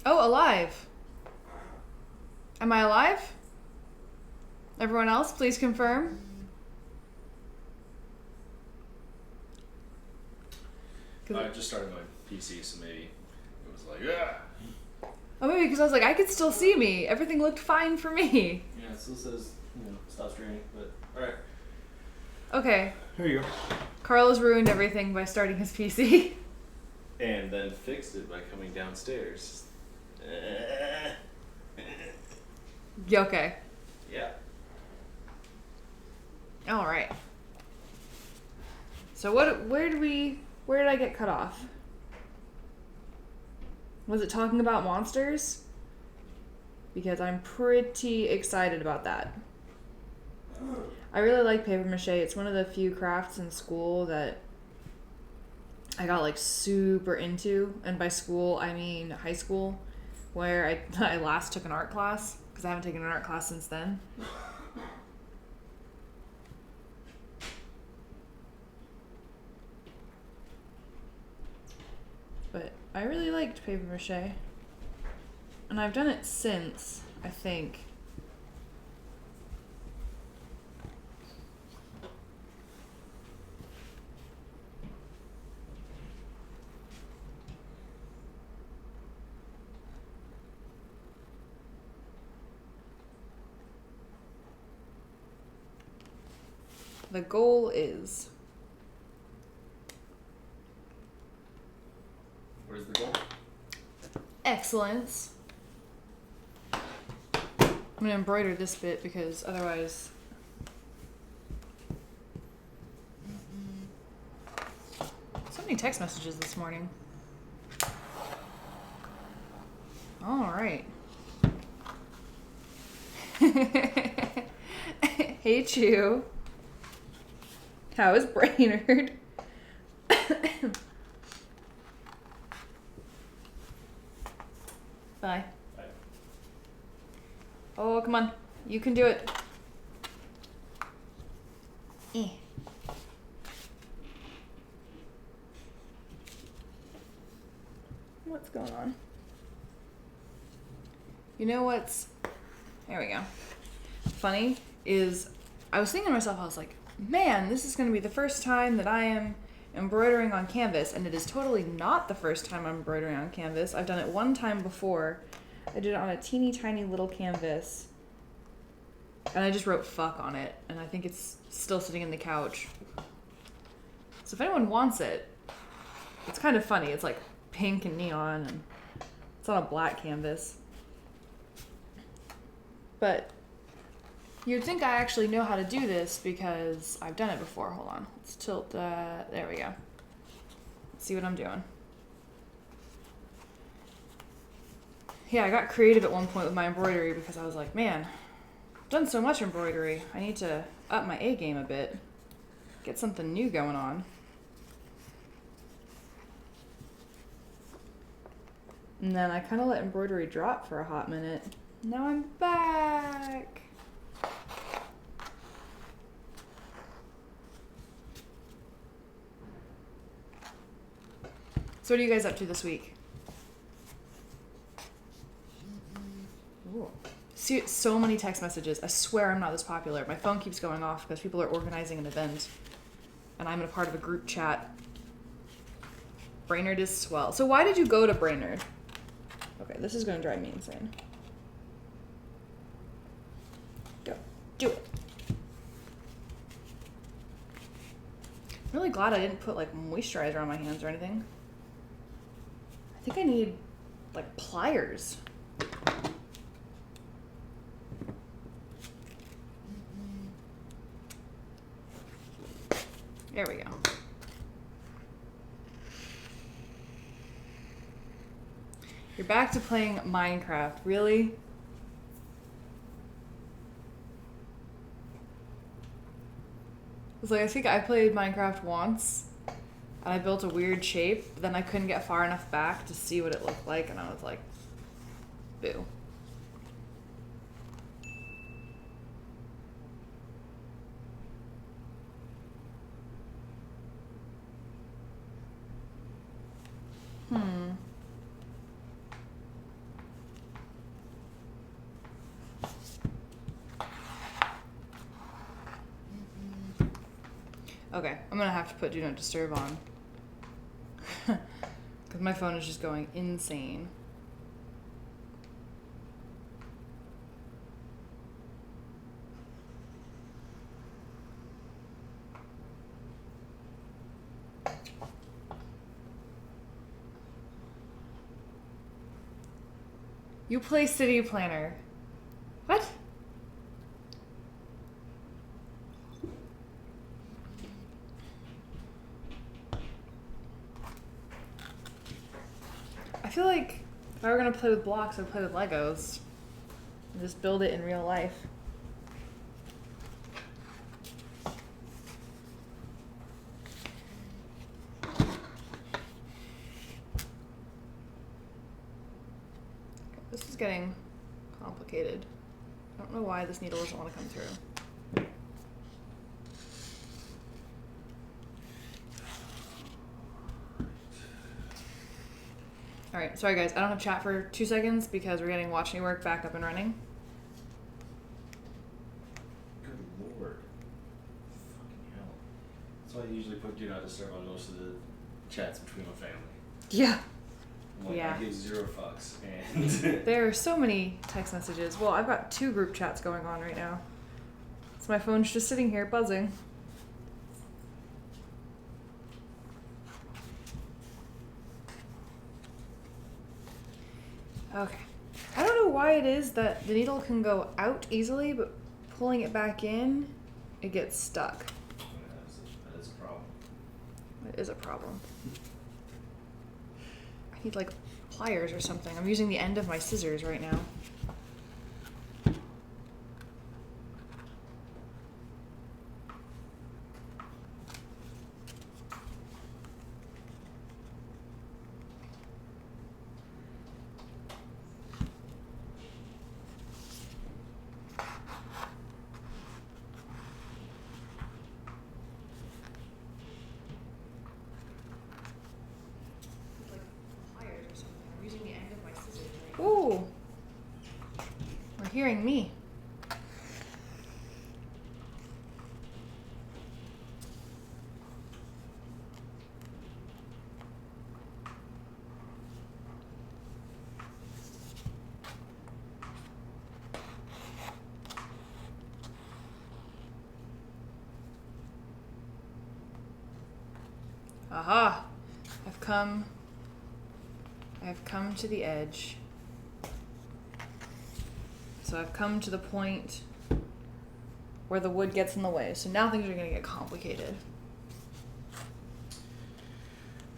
Oh, alive. Am I alive? Everyone else, please confirm. I just started my PC, so maybe it was like, yeah. Oh, maybe because I was like, I could still see me. Everything looked fine for me. Yeah, it still says, stop streaming, but alright. Okay. Here you go. Carlos ruined everything by starting his PC. And then fixed it by coming downstairs. Okay. Yeah. All right. So where did I get cut off? Was it talking about monsters? Because I'm pretty excited about that. I really like paper mache. It's one of the few crafts in school that I got like super into, and by school I mean high school, where I last took an art class, because I haven't taken an art class since then. But I really liked paper mache, and I've done it since, I think. The goal is... What is the goal? excellence. I'm gonna embroider this bit because otherwise... so many text messages this morning. Alright. Hey Chew. How is Brainerd? Bye. Bye. Oh, come on. You can do it. Eh. What's going on? You know what's... there we go. Funny is, I was thinking to myself, I was like, man, this is going to be the first time that I am embroidering on canvas, and it is totally not the first time I'm embroidering on canvas. I've done it one time before. I did it on a teeny tiny little canvas, and I just wrote fuck on it, and I think it's still sitting in the couch. So if anyone wants it, it's kind of funny. It's like pink and neon, and it's on a black canvas. But you'd think I actually know how to do this because I've done it before. Hold on. Let's tilt that. There we go. Let's see what I'm doing. Yeah, I got creative at one point with my embroidery because I was like, man, I've done so much embroidery. I need to up my A game a bit. Get something new going on. And then I kind of let embroidery drop for a hot minute. Now I'm back. So what are you guys up to this week? Ooh. See, so many text messages. I swear I'm not this popular. My phone keeps going off because people are organizing an event. And I'm in a part of a group chat. Brainerd is swell. So why did you go to Brainerd? Okay, this is going to drive me insane. Go. Do it. I'm really glad I didn't put like moisturizer on my hands or anything. I think I need like pliers. There we go. You're back to playing Minecraft, really? It's like, I think I played Minecraft once, and I built a weird shape, but then I couldn't get far enough back to see what it looked like, and I was like, boo. Okay, I'm gonna have to put Do Not Disturb on. Because my phone is just going insane. You play City Planner. What? I feel like if I were gonna play with blocks, I'd play with Legos. And just build it in real life. This is getting complicated. I don't know why this needle doesn't want to come through. Alright, sorry guys, I don't have chat for 2 seconds because we're getting Watch Me Work back up and running. Good lord. Fucking hell. That's why I usually put Do Not Disturb on most of the chats between my family. Yeah. I'm like, Yeah. I give 0 fucks. And There are so many text messages. Well, I've got 2 group chats going on right now. So my phone's just sitting here buzzing. Okay. I don't know why it is that the needle can go out easily, but pulling it back in, it gets stuck. that is a problem. It is a problem. I need like pliers or something. I'm using the end of my scissors right now. Ooh, we're hearing me. Aha, I've come to the edge. So I've come to the point where the wood gets in the way. So now things are going to get complicated.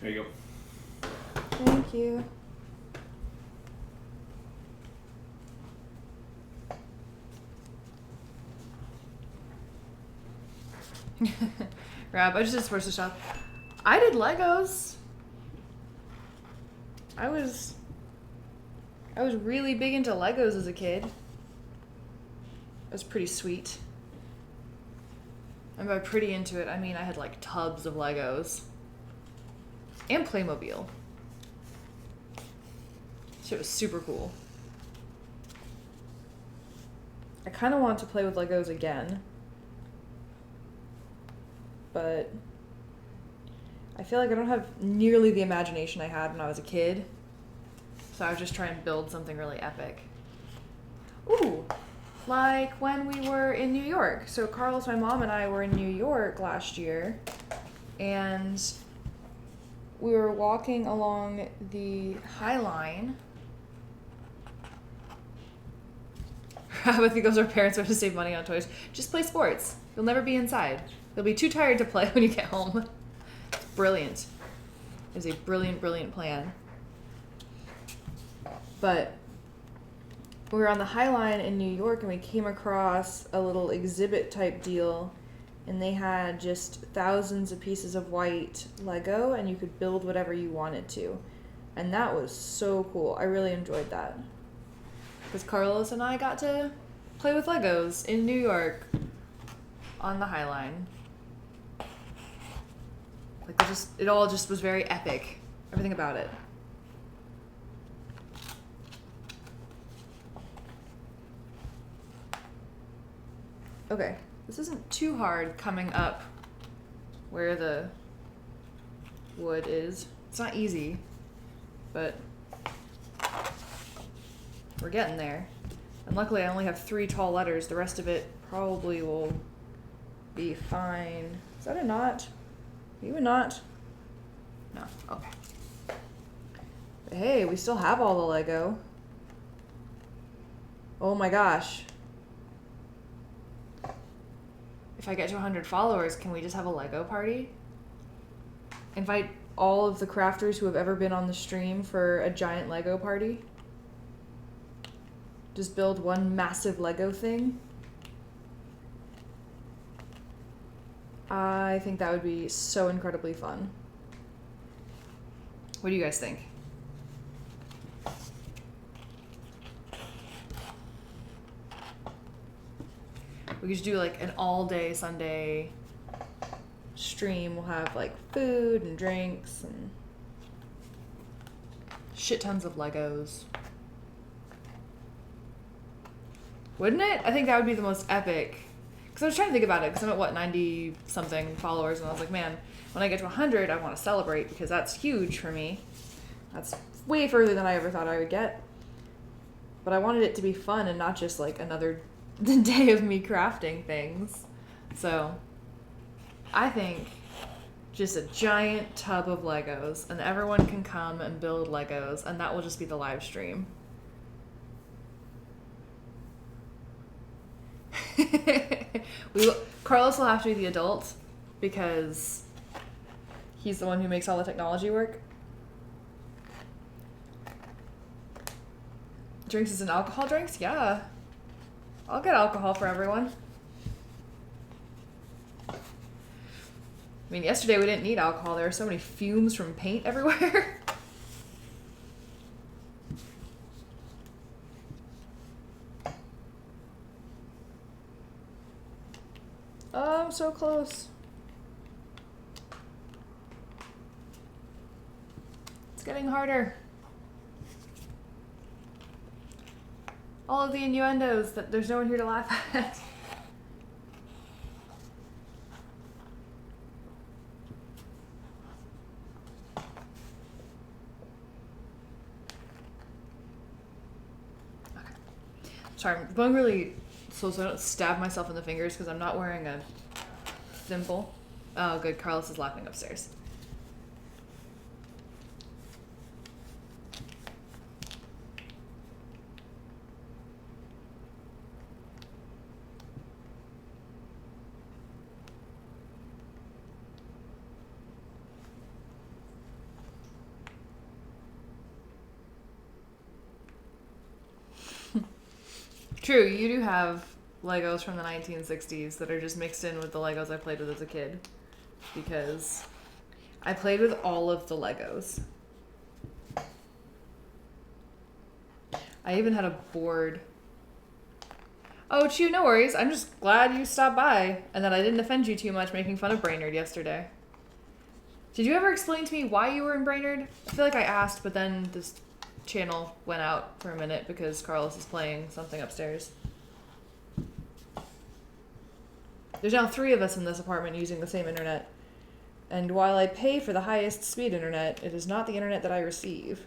There you go. Thank you. Rob, I just did sports stuff. I did Legos. I was really big into Legos as a kid. It was pretty sweet. And by pretty into it, I mean I had like tubs of Legos. And Playmobil. Shit was super cool. I kind of want to play with Legos again. But I feel like I don't have nearly the imagination I had when I was a kid. So I was just trying to build something really epic. Ooh, like when we were in New York. So Carlos, my mom, and I were in New York last year. And we were walking along the High Line. I think those are parents who have to save money on toys. Just play sports. You'll never be inside. You'll be too tired to play when you get home. It's brilliant. It was a brilliant, brilliant plan. But we were on the High Line in New York and we came across a little exhibit type deal, and they had just thousands of pieces of white Lego and you could build whatever you wanted to. And that was so cool. I really enjoyed that. Because Carlos and I got to play with Legos in New York on the High Line. Like it all just was very epic. Everything about it. Okay, this isn't too hard coming up where the wood is. It's not easy, but we're getting there. And luckily I only have 3 tall letters. The rest of it probably will be fine. Is that a knot? Are you a knot? No. Okay. But hey, we still have all the Lego. Oh my gosh. If I get to 100 followers, can we just have a Lego party? Invite all of the crafters who have ever been on the stream for a giant Lego party. Just build one massive Lego thing. I think that would be so incredibly fun. What do you guys think? We could just do like an all-day Sunday stream. We'll have like food and drinks and shit tons of Legos. Wouldn't it? I think that would be the most epic. Because I was trying to think about it, because I'm at, what, 90-something followers, and I was like, man, when I get to 100, I want to celebrate, because that's huge for me. That's way further than I ever thought I would get. But I wanted it to be fun and not just, like, another day of me crafting things. So, I think just a giant tub of Legos, and everyone can come and build Legos, and that will just be the live stream. Carlos will have to be the adult because he's the one who makes all the technology work. Drinks is an alcohol drinks? Yeah. I'll get alcohol for everyone. I mean, yesterday we didn't need alcohol. There were so many fumes from paint everywhere. Oh, I'm so close. It's getting harder. All of the innuendos that there's no one here to laugh at. Okay. Sorry, I'm going really slow so I don't stab myself in the fingers because I'm not wearing a thimble. Oh, good. Carlos is laughing upstairs. True, you do have Legos from the 1960s that are just mixed in with the Legos I played with as a kid. Because I played with all of the Legos. I even had a board. Oh, Chew, no worries. I'm just glad you stopped by and that I didn't offend you too much making fun of Brainerd yesterday. Did you ever explain to me why you were in Brainerd? I feel like I asked, but then this channel went out for a minute because Carlos is playing something upstairs. There's now 3 of us in this apartment using the same internet. And while I pay for the highest speed internet, it is not the internet that I receive.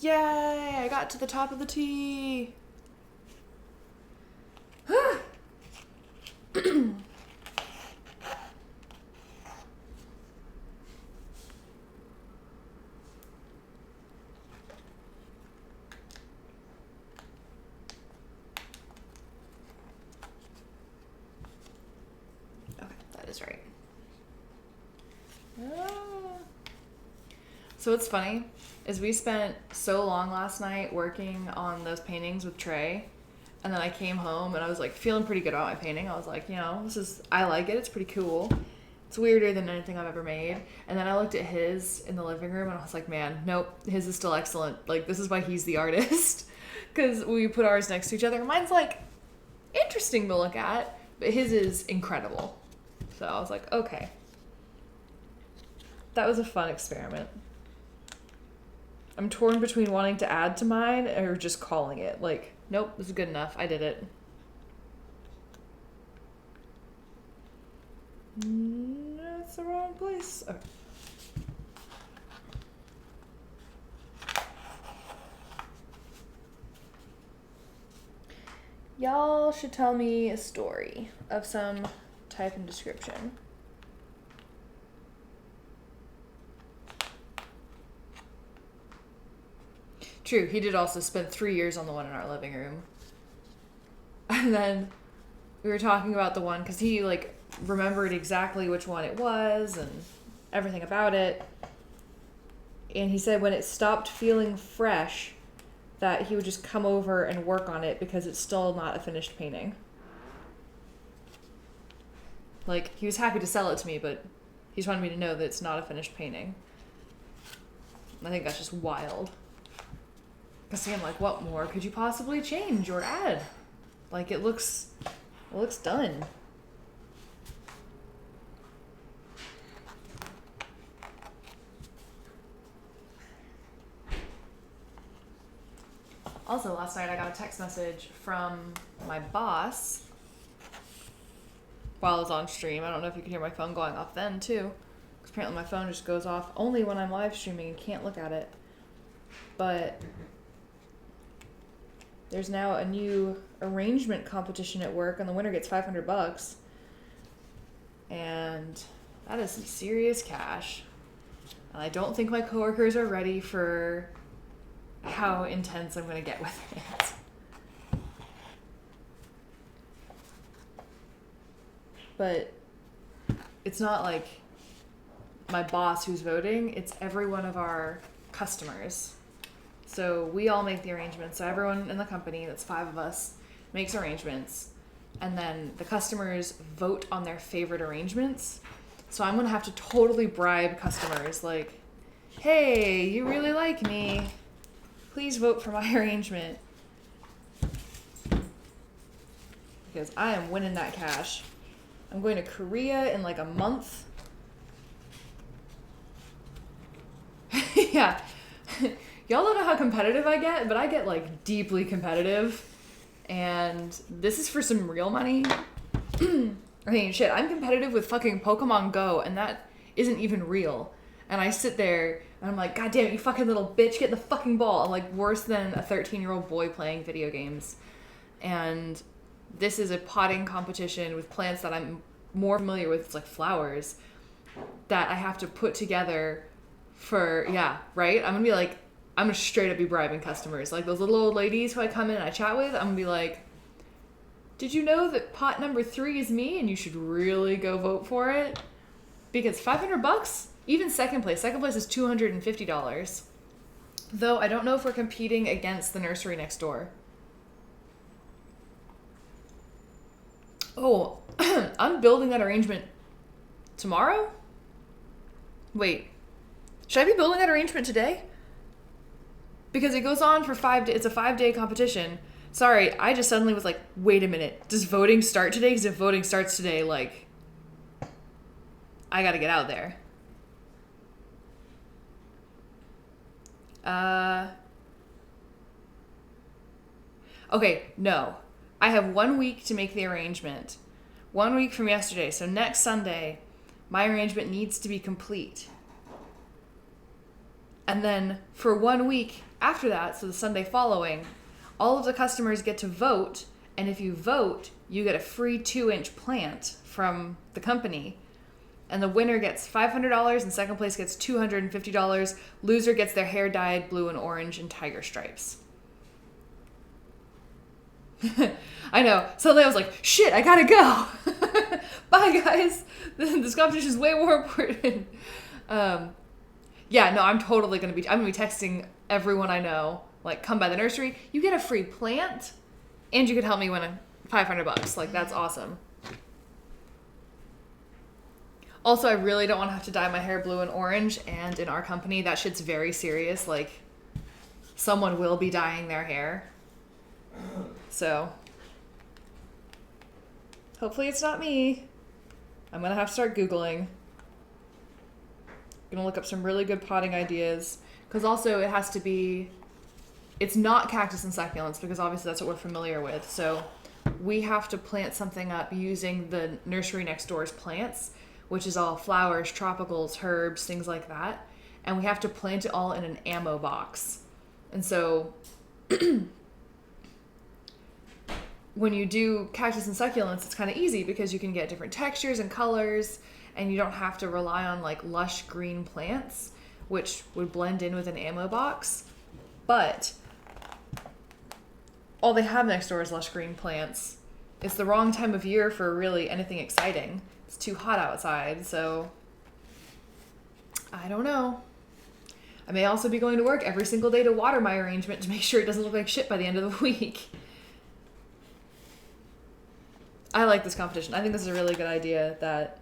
Yay! I got to the top of the T! Right. So what's funny is we spent so long last night working on those paintings with Trey, and then I came home and I was like feeling pretty good about my painting. I was like, you know, I like it. It's pretty cool. It's weirder than anything I've ever made. And then I looked at his in the living room and I was like, man, nope, his is still excellent. Like, this is why he's the artist. Because we put ours next to each other. Mine's like interesting to look at, but his is incredible. So I was like, okay. That was a fun experiment. I'm torn between wanting to add to mine or just calling it. Like, nope, this is good enough. I did it. That's the wrong place. Okay. Y'all should tell me a story of some type and description. True, he did also spend 3 years on the one in our living room. And then we were talking about the one because he like remembered exactly which one it was and everything about it. And he said when it stopped feeling fresh, that he would just come over and work on it because it's still not a finished painting. Like, he was happy to sell it to me, but he just wanted me to know that it's not a finished painting. I think that's just wild. Because I'm like, what more could you possibly change or add? Like, it looks done. Also, last night I got a text message from my boss while I was on stream. I don't know if you can hear my phone going off then, too. Because apparently my phone just goes off only when I'm live streaming and can't look at it. But there's now a new arrangement competition at work, and the winner gets $500. And that is some serious cash. And I don't think my coworkers are ready for how intense I'm going to get with it. But it's not like my boss who's voting, it's every one of our customers. So we all make the arrangements. So everyone in the company, that's 5 of us, makes arrangements. And then the customers vote on their favorite arrangements. So I'm going to have to totally bribe customers like, hey, you really like me. Please vote for my arrangement. Because I am winning that cash. I'm going to Korea in like a month. Yeah. Y'all don't know how competitive I get, but I get like deeply competitive. And this is for some real money. I mean, shit, I'm competitive with fucking Pokemon Go, and that isn't even real. And I sit there, and I'm like, God damn it, you fucking little bitch, get the fucking ball. I'm like worse than a 13-year-old boy playing video games. And this is a potting competition with plants that I'm more familiar with. It's like flowers that I have to put together for, yeah, right? I'm gonna straight up be bribing customers. Like those little old ladies who I come in and I chat with, I'm gonna be like, did you know that pot number 3 is me and you should really go vote for it? Because $500, even second place is $250. Though I don't know if we're competing against the nursery next door. Oh, I'm building that arrangement tomorrow? Wait, should I be building that arrangement today? Because it goes on for 5 days. It's a 5-day competition. Sorry, I just suddenly was like, wait a minute. Does voting start today? Because if voting starts today, like, I gotta get out there. Okay, no. I have 1 week to make the arrangement. 1 week from yesterday. So next Sunday, my arrangement needs to be complete. And then for 1 week after that, so the Sunday following, all of the customers get to vote. And if you vote, you get a free 2-inch plant from the company. And the winner gets $500 and second place gets $250. Loser gets their hair dyed blue and orange and tiger stripes. I know. Suddenly I was like, shit, I gotta go. Bye, guys. This competition is way more important. Yeah, no, I'm gonna be texting everyone I know, like, come by the nursery. You get a free plant and you could help me win $500. Like, that's awesome. Also, I really don't want to have to dye my hair blue and orange, and in our company, that shit's very serious. Like, someone will be dyeing their hair. So, hopefully it's not me. I'm going to have to start Googling. Going to look up some really good potting ideas. Because also, it has to be... It's not cactus and succulents, because obviously that's what we're familiar with. So, we have to plant something up using the nursery next door's plants. which is all flowers, tropicals, herbs, things like that. And we have to plant it all in an ammo box. And so when you do cactus and succulents, it's kind of easy because you can get different textures and colors, and you don't have to rely on like lush green plants, which would blend in with an ammo box. But all they have next door is lush green plants. It's the wrong time of year for really anything exciting. It's too hot outside, so I don't know. I may also be going to work every single day to water my arrangement to make sure it doesn't look like shit by the end of the week. I like this competition. I think this is a really good idea that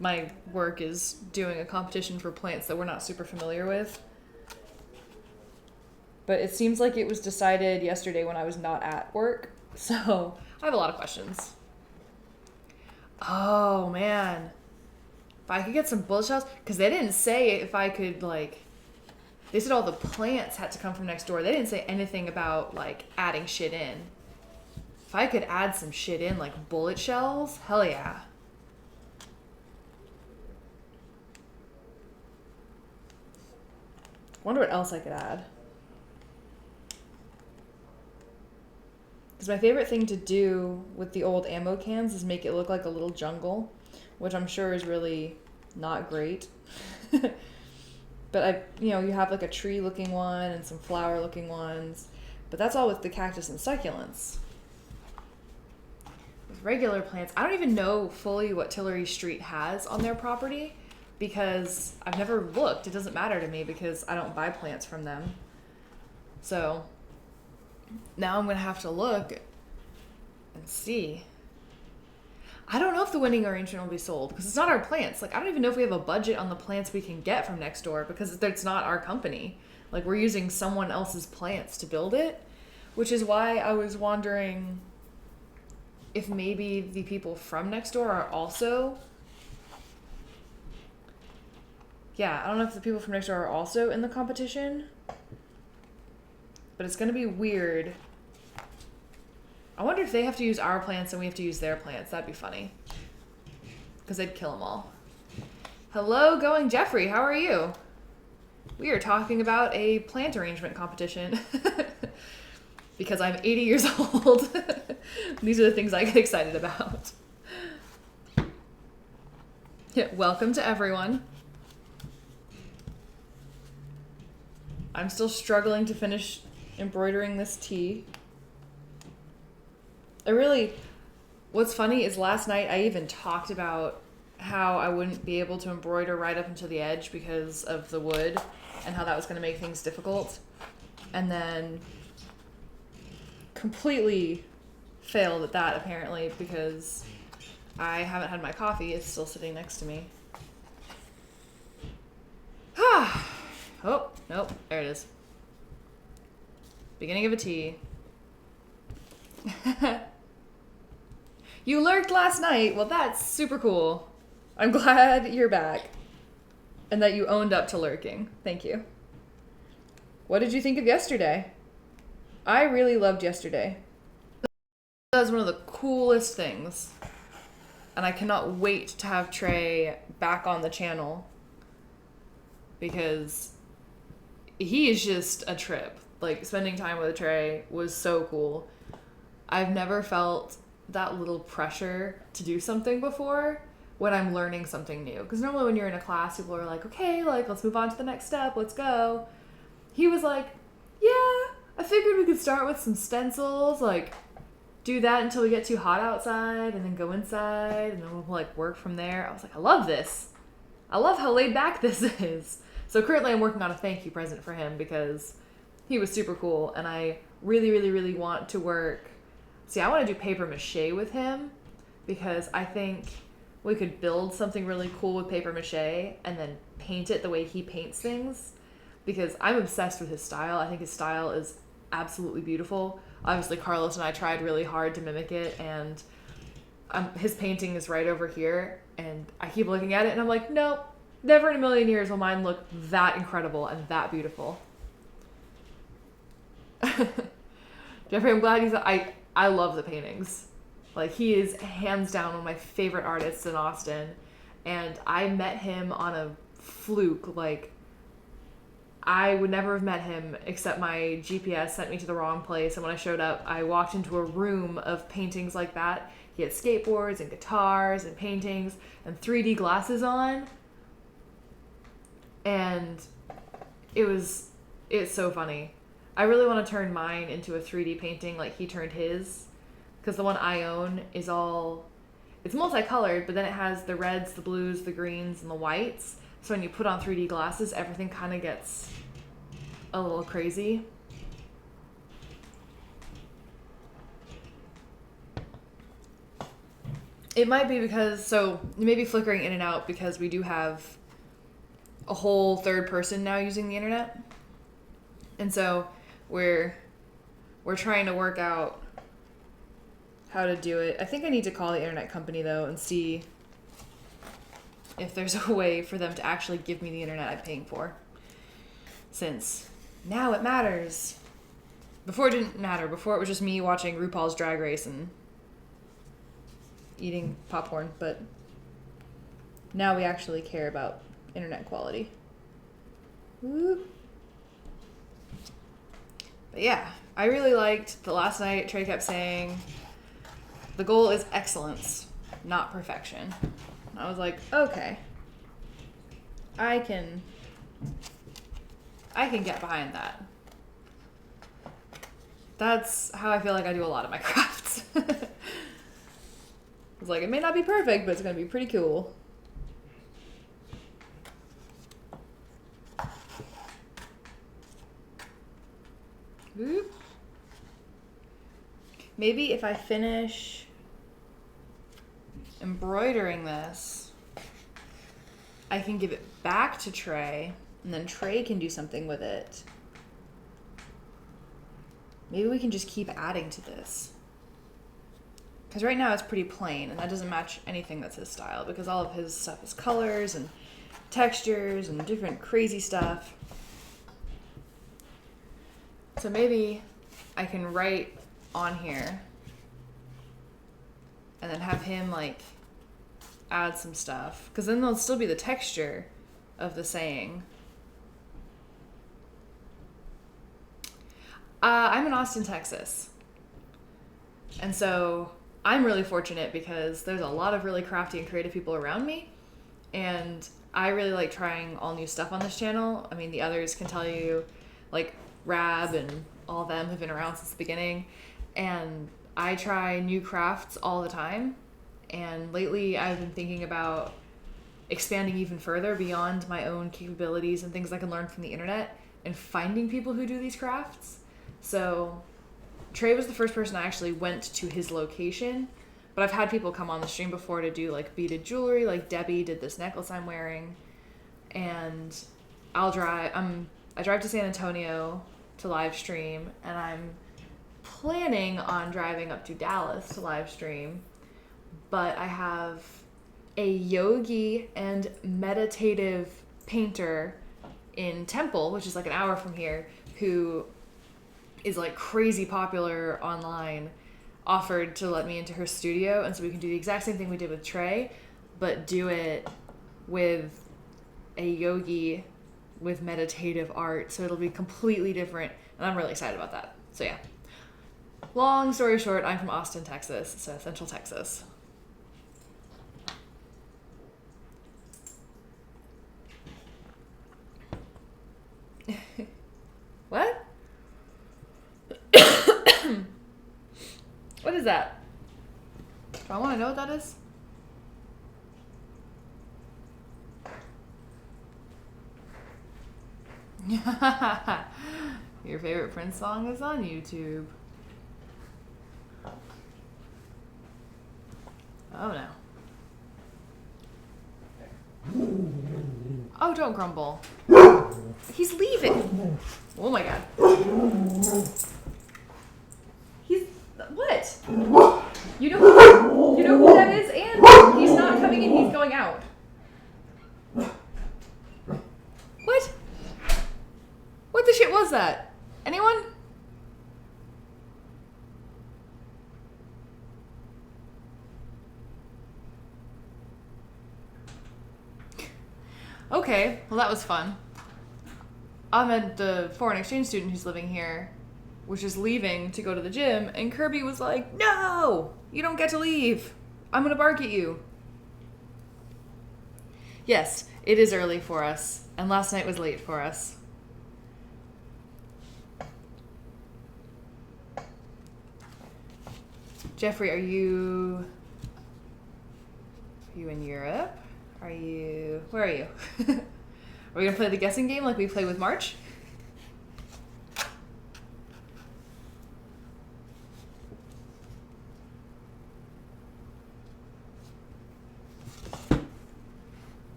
my work is doing a competition for plants that we're not super familiar with. But it seems like it was decided yesterday when I was not at work. So I have a lot of questions. Oh, man. If I could get some bullet shells, because they didn't say if I could, like, they said all the plants had to come from next door. They didn't say anything about, like, adding shit in. If I could add some shit in, like bullet shells, hell yeah. Wonder what else I could add. Because my favorite thing to do with the old ammo cans is make it look like a little jungle, which I'm sure is really not great. But you have like a tree looking one and some flower looking ones, but that's all with the cactus and succulents. With regular plants, I don't even know fully what Tillery Street has on their property because I've never looked. It doesn't matter to me because I don't buy plants from them. So now I'm going to have to look and see. I don't know if the winning arrangement will be sold because it's not our plants. Like, I don't even know if we have a budget on the plants we can get from next door because it's not our company. Like, we're using someone else's plants to build it, which is why I was wondering if maybe the people from next door are also... Yeah, I don't know if the people from next door are also in the competition, but it's going to be weird. I wonder if they have to use our plants and we have to use their plants. That'd be funny. Because they'd kill them all. Hello, Going Jeffrey. How are you? We are talking about a plant arrangement competition. Because I'm 80 years old. These are the things I get excited about. Yeah, welcome to everyone. I'm still struggling to finish embroidering this tee. What's funny is last night I even talked about how I wouldn't be able to embroider right up into the edge because of the wood and how that was going to make things difficult. And then completely failed at that apparently because I haven't had my coffee. It's still sitting next to me. Oh, nope, there it is. Beginning of a T. You lurked last night. Well, that's super cool. I'm glad you're back and that you owned up to lurking. Thank you. What did you think of yesterday? I really loved yesterday. That was one of the coolest things. And I cannot wait to have Trey back on the channel because he is just a trip. Like, spending time with Trey was so cool. I've never felt that little pressure to do something before when I'm learning something new. Because normally when you're in a class, people are like, okay, like, let's move on to the next step. Let's go. He was like, yeah, I figured we could start with some stencils, like, do that until we get too hot outside and then go inside and then we'll, like, work from there. I was like, I love this. I love how laid back this is. So currently I'm working on a thank you present for him because he was super cool and I really, really, really want to work. See, I want to do paper mache with him because I think we could build something really cool with paper mache and then paint it the way he paints things because I'm obsessed with his style. I think his style is absolutely beautiful. Obviously, Carlos and I tried really hard to mimic it and his painting is right over here and I keep looking at it and I'm like, nope, never in a million years will mine look that incredible and that beautiful. Jeffrey, I'm glad I love the paintings. Like, he is hands down one of my favorite artists in Austin. And I met him on a fluke. Like, I would never have met him except my GPS sent me to the wrong place. And when I showed up, I walked into a room of paintings like that. He had skateboards and guitars and paintings and 3D glasses on. And it's so funny. I really want to turn mine into a 3D painting like he turned his. Because the one I own is it's multicolored, but then it has the reds, the blues, the greens, and the whites. So when you put on 3D glasses, everything kind of gets a little crazy. It might be because, it may be flickering in and out because we do have a whole third person now using the internet. And so we're trying to work out how to do it. I think I need to call the internet company though and see if there's a way for them to actually give me the internet I'm paying for. Since now it matters. Before it didn't matter. Before it was just me watching RuPaul's Drag Race and eating popcorn. But now we actually care about internet quality. Woo. But yeah, I really liked the last night Trey kept saying the goal is excellence, not perfection. And I was like, okay, I can get behind that. That's how I feel like I do a lot of my crafts. It's like, it may not be perfect, but it's going to be pretty cool. Oop. Maybe if I finish embroidering this, I can give it back to Trey, and then Trey can do something with it. Maybe we can just keep adding to this. Because right now it's pretty plain, and that doesn't match anything that's his style, because all of his stuff is colors and textures and different crazy stuff. So maybe I can write on here and then have him like add some stuff, because then there'll still be the texture of the saying. I'm in Austin, Texas, and so I'm really fortunate because there's a lot of really crafty and creative people around me, and I really like trying all new stuff on this channel. I mean, the others can tell you, like Rab and all of them have been around since the beginning, and I try new crafts all the time. And lately I've been thinking about expanding even further beyond my own capabilities and things I can learn from the internet and finding people who do these crafts. So Trey was the first person I actually went to his location, but I've had people come on the stream before to do like beaded jewelry, like Debbie did this necklace I'm wearing. And I drive to San Antonio to live stream, and I'm planning on driving up to Dallas to live stream. But I have a yogi and meditative painter in Temple, which is like an hour from here, who is like crazy popular online, offered to let me into her studio, and so we can do the exact same thing we did with Trey, but do it with a yogi with meditative art, so it'll be completely different, and I'm really excited about that. So yeah, long story short, I'm from Austin, Texas, so Central Texas. What? What is that? Do I want to know what that is? Your favorite Prince song is on YouTube. Oh no. Oh, don't grumble. He's leaving. Oh my god. He's what? You know who that is, and he's not coming in, he's going out. What? What the shit was that? Anyone? Okay, well that was fun. Ahmed, the foreign exchange student who's living here, was just leaving to go to the gym, and Kirby was like, "No! You don't get to leave! I'm gonna bark at you!" Yes, it is early for us, and last night was late for us. Jeffrey, are you in Europe? Where are you? Are we gonna play the guessing game like we play with March?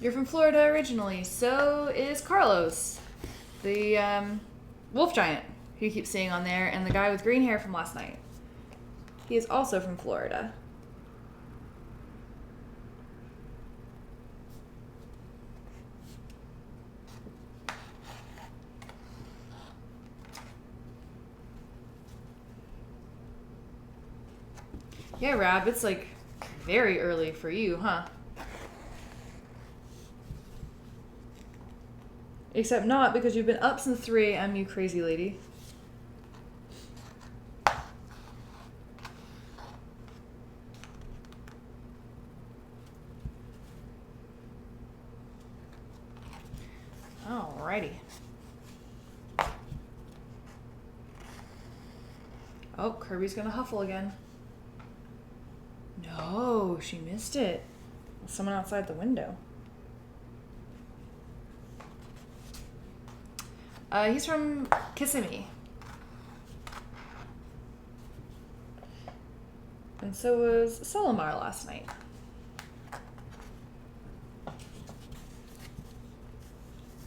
You're from Florida originally, so is Carlos, the wolf giant who you keep seeing on there, and the guy with green hair from last night. He is also from Florida. Yeah, Rab, it's like very early for you, huh? Except not, because you've been up since 3 a.m., you crazy lady. Alrighty. Oh, Kirby's gonna huffle again. No, she missed it. Someone outside the window. He's from Kissimmee. And so was Solomar last night.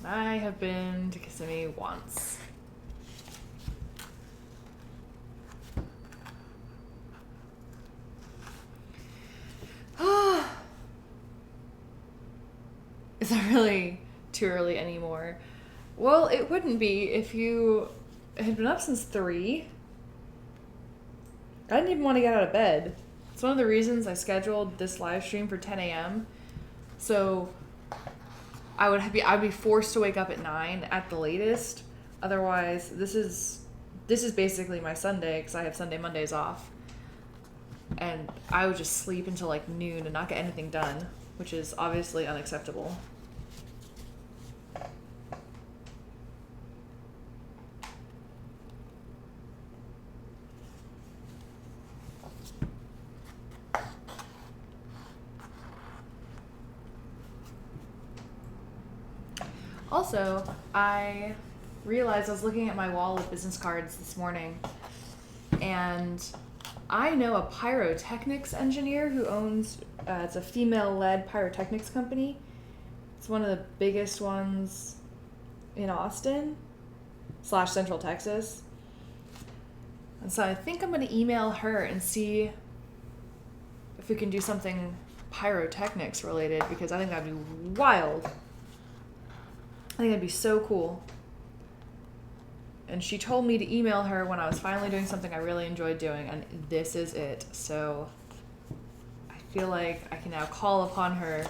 I have been to Kissimmee once. Is that really too early anymore? Well, it wouldn't be if you had been up since 3. I didn't even want to get out of bed. It's one of the reasons I scheduled this live stream for 10 a.m. So I'd be forced to wake up at 9 at the latest. Otherwise, this is basically my Sunday, because I have Sunday Mondays off. And I would just sleep until like noon and not get anything done, which is obviously unacceptable. Also, I realized I was looking at my wall of business cards this morning, and I know a pyrotechnics engineer who owns, it's a female-led pyrotechnics company. It's one of the biggest ones in Austin / Central Texas. And so I think I'm going to email her and see if we can do something pyrotechnics related, because I think that'd be wild. I think that'd be so cool. And she told me to email her when I was finally doing something I really enjoyed doing, and this is it. So I feel like I can now call upon her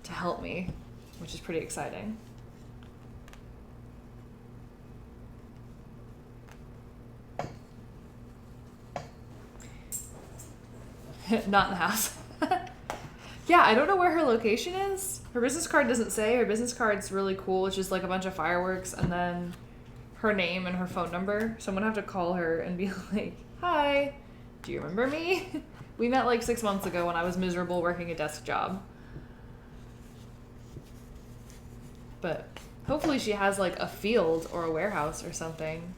to help me, which is pretty exciting. Not in the house. Yeah, I don't know where her location is. Her business card doesn't say. Her business card's really cool. It's just like a bunch of fireworks and then her name and her phone number. So I'm gonna have to call her and be like, "Hi, do you remember me? We met like 6 months ago when I was miserable working a desk job." But hopefully she has like a field or a warehouse or something.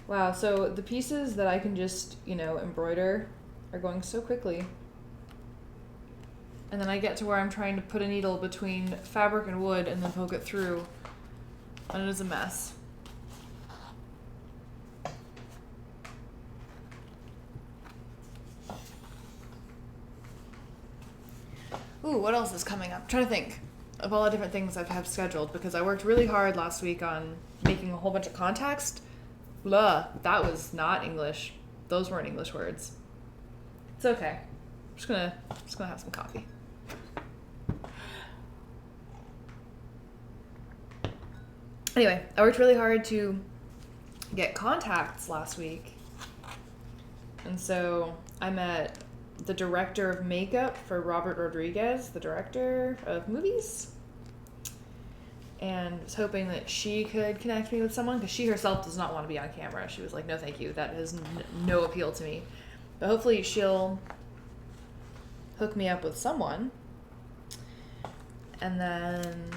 Wow, so the pieces that I can just, embroider are going so quickly. And then I get to where I'm trying to put a needle between fabric and wood and then poke it through. And it is a mess. Ooh, what else is coming up? I'm trying to think of all the different things I've have scheduled because I worked really hard last week on making a whole bunch of contacts. Blah, that was not English. Those weren't English words. It's okay. I'm just gonna have some coffee. Anyway, I worked really hard to get contacts last week. And so I met the director of makeup for Robert Rodriguez, the director of movies. And was hoping that she could connect me with someone because she herself does not want to be on camera. She was like, no, thank you. That has no appeal to me. But hopefully she'll hook me up with someone. And then...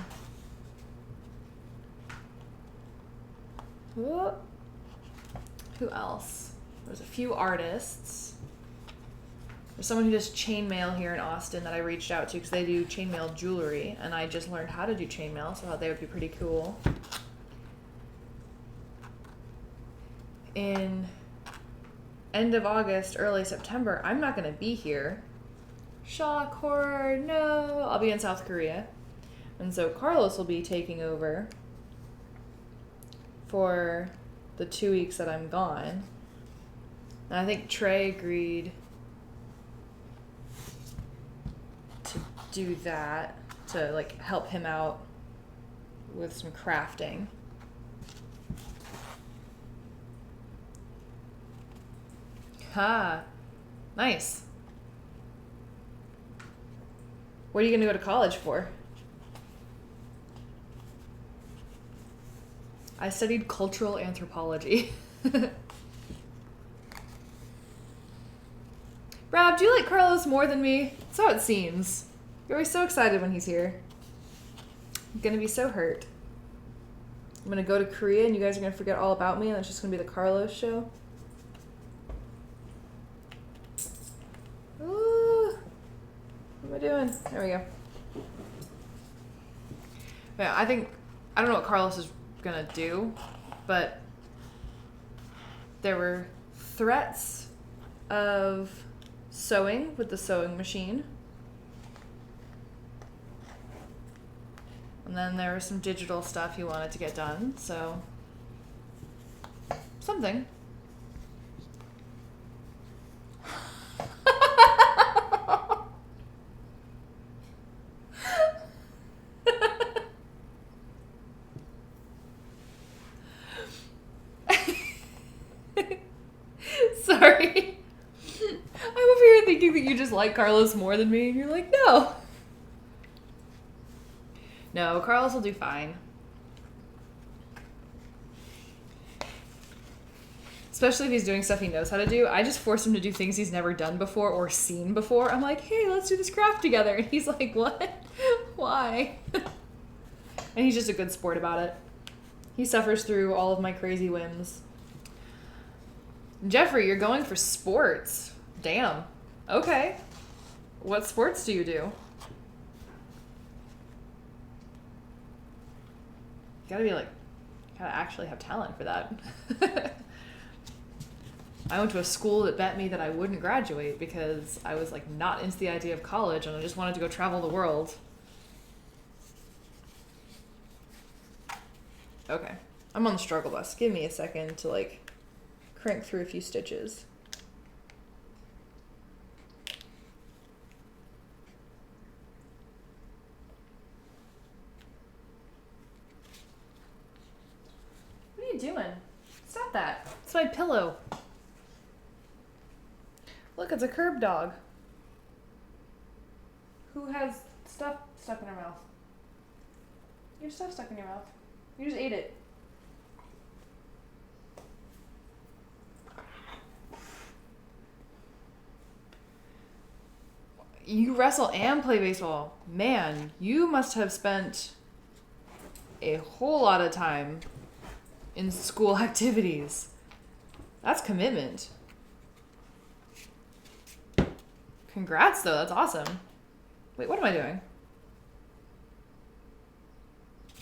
who else? There's a few artists. There's someone who does chainmail here in Austin that I reached out to because they do chainmail jewelry, and I just learned how to do chainmail, so I thought they would be pretty cool. In end of August, early September, I'm not going to be here. Shock, horror, no. I'll be in South Korea. And so Carlos will be taking over for the 2 weeks that I'm gone. And I think Trey agreed to do that, to like help him out with some crafting. Ha, nice. What are you gonna go to college for? I studied cultural anthropology. Rob, do you like Carlos more than me? That's how it seems. You're always so excited when he's here. I'm gonna be so hurt. I'm gonna go to Korea and you guys are gonna forget all about me and it's just gonna be the Carlos show. Ooh. What am I doing? There we go. Yeah, I don't know what Carlos is gonna do, but there were threats of sewing with the sewing machine. And then there was some digital stuff he wanted to get done, so something. Sorry. I'm over here thinking that you just like Carlos more than me, and you're like, no. No, Carlos will do fine. Especially if he's doing stuff he knows how to do. I just force him to do things he's never done before or seen before. I'm like, hey, let's do this craft together. And he's like, what? Why? And he's just a good sport about it. He suffers through all of my crazy whims. Jeffrey, you're going for sports. Damn. Okay. What sports do you do? Gotta actually have talent for that. I went to a school that bet me that I wouldn't graduate because I was like not into the idea of college and I just wanted to go travel the world. Okay. I'm on the struggle bus. Give me a second to like crank through a few stitches. What are you doing? Stop that. It's my pillow. Look, it's a curb dog. Who has stuff stuck in her mouth? You have stuff stuck in your mouth. You just ate it. You wrestle and play baseball. Man, you must have spent a whole lot of time in school activities. That's commitment. Congrats, though. That's awesome. Wait, what am I doing?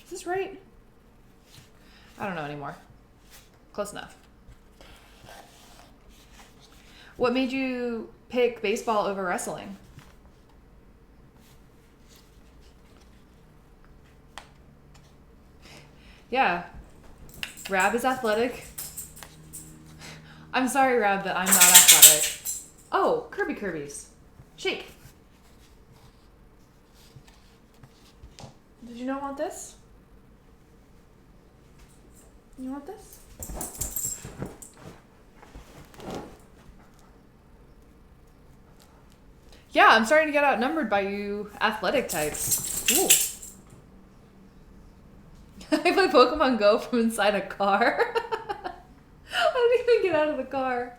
Is this right? I don't know anymore. Close enough. What made you pick baseball over wrestling? Yeah. Rab is athletic. I'm sorry, Rab, that I'm not athletic. Oh, Kirby's. Shake. Did you not want this? You want this? Yeah, I'm starting to get outnumbered by you athletic types. Ooh. I play Pokemon Go from inside a car. I don't even get out of the car.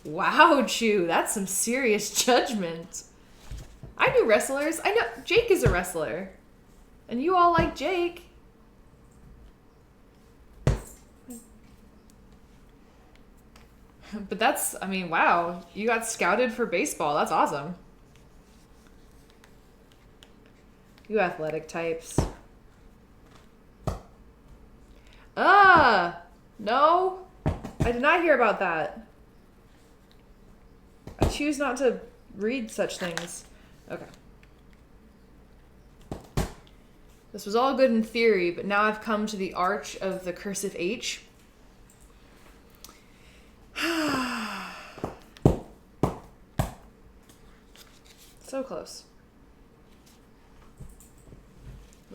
Wow, Chew, that's some serious judgment. I knew wrestlers. I know Jake is a wrestler. And you all like Jake. But that's, I mean, wow. You got scouted for baseball. That's awesome. You athletic types. No. I did not hear about that. I choose not to read such things. Okay. This was all good in theory, but now I've come to the arch of the cursive H. So close.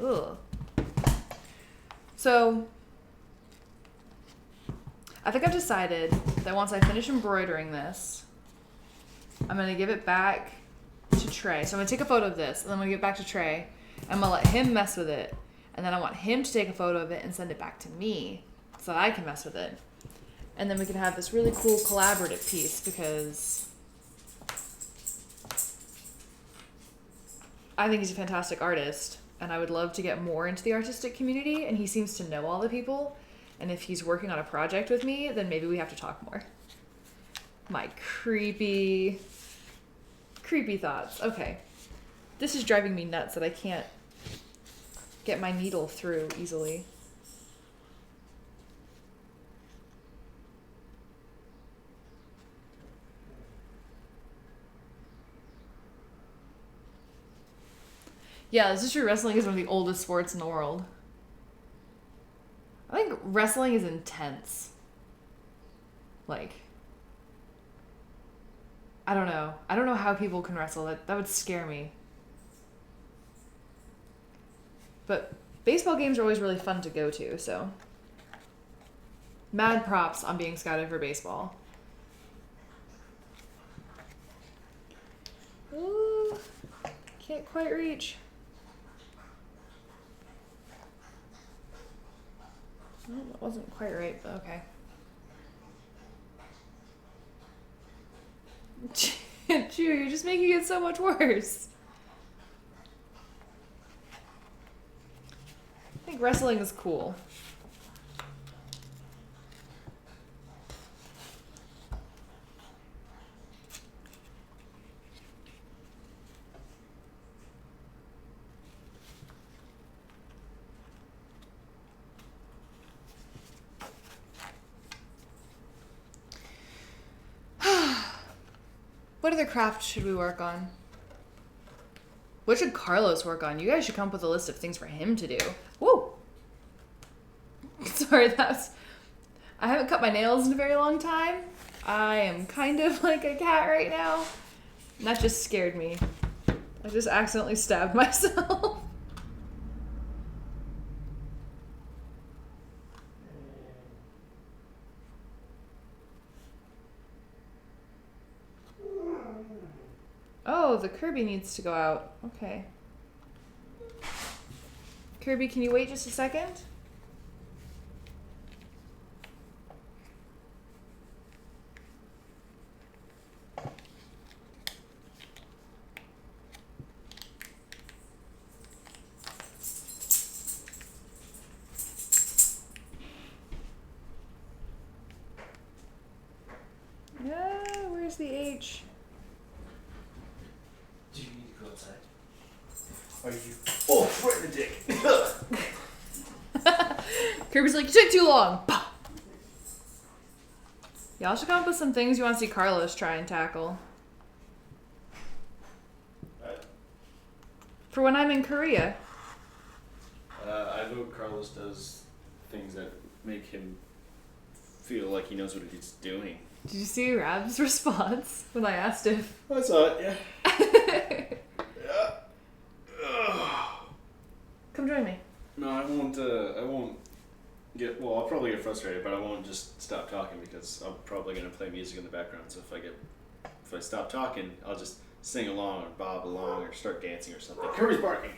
Ugh. So, I think I've decided that once I finish embroidering this, I'm going to give it back to Trey. So I'm going to take a photo of this, and then I'm going to give it back to Trey. I'm going to let him mess with it. And then I want him to take a photo of it and send it back to me so that I can mess with it. And then we can have this really cool collaborative piece because I think he's a fantastic artist. And I would love to get more into the artistic community. And he seems to know all the people. And if he's working on a project with me, then maybe we have to talk more. My creepy thoughts. Okay. This is driving me nuts that I can't get my needle through easily. Yeah, this is true. Wrestling is one of the oldest sports in the world. I think wrestling is intense. Like, I don't know. I don't know how people can wrestle. That would scare me. But baseball games are always really fun to go to, so. Mad props on being scouted for baseball. Ooh, can't quite reach. Well, that wasn't quite right, but okay. Chew, you're just making it so much worse. I think wrestling is cool. What other craft should we work on? What should Carlos work on? You guys should come up with a list of things for him to do. Woo! Sorry, I haven't cut my nails in a very long time. I am kind of like a cat right now. And that just scared me. I just accidentally stabbed myself. Oh, the Kirby needs to go out. Okay. Kirby, can you wait just a second? Yeah, where's the H? Do you need to go outside? Are you? Oh, right in the dick. Kirby's like, you took too long. Y'all should come up with some things you want to see Carlos try and tackle. For when I'm in Korea. I vote Carlos does things that make him feel like he knows what he's doing. Did you see Rab's response when I asked if... I saw it, yeah. Come join me. No, I won't get, well, I'll probably get frustrated, but I won't just stop talking because I'm probably going to play music in the background. So if I stop talking, I'll just sing along or bob along or start dancing or something. Kirby's barking.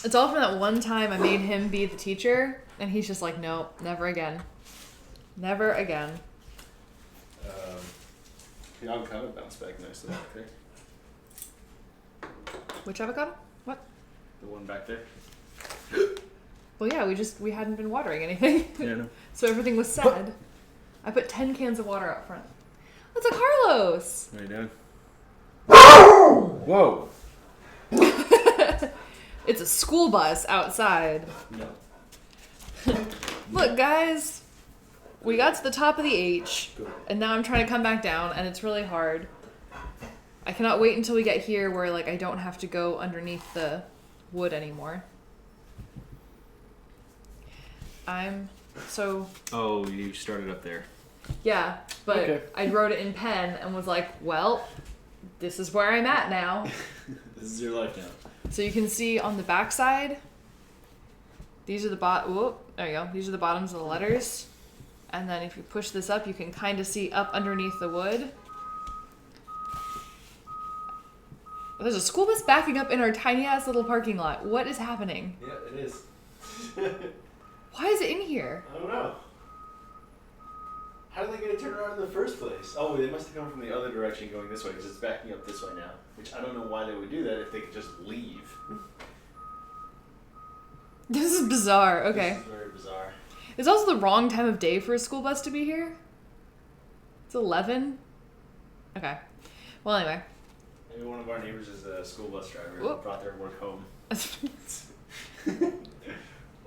It's all from that one time I made him be the teacher, and he's just like, no, never again. Never again. The avocado bounced back nicely back there. Which avocado? What? The one back there. Well, yeah, we hadn't been watering anything. Yeah, no. So everything was sad. I put 10 cans of water out front. That's a Carlos! How you doing? Whoa! It's a school bus outside. No. Look, guys. We got to the top of the H, and now I'm trying to come back down, and it's really hard. I cannot wait until we get here where, like, I don't have to go underneath the wood anymore. Oh, you started up there. Yeah, but Okay. I wrote it in pen and was like, well, this is where I'm at now. This is your life now. So you can see on the back side, these are the there you go. These are the bottoms of the letters. And then if you push this up, you can kind of see up underneath the wood. There's a school bus backing up in our tiny ass little parking lot. What is happening? Yeah, it is. Why is it in here? I don't know. How did they get it turned around in the first place? Oh, they must have come from the other direction going this way because it's backing up this way now. Which I don't know why they would do that if they could just leave. This is bizarre. Okay. This is very bizarre. It's also the wrong time of day for a school bus to be here. It's 11. Okay. Well, anyway. Maybe one of our neighbors is a school bus driver Whoop. and brought their work home.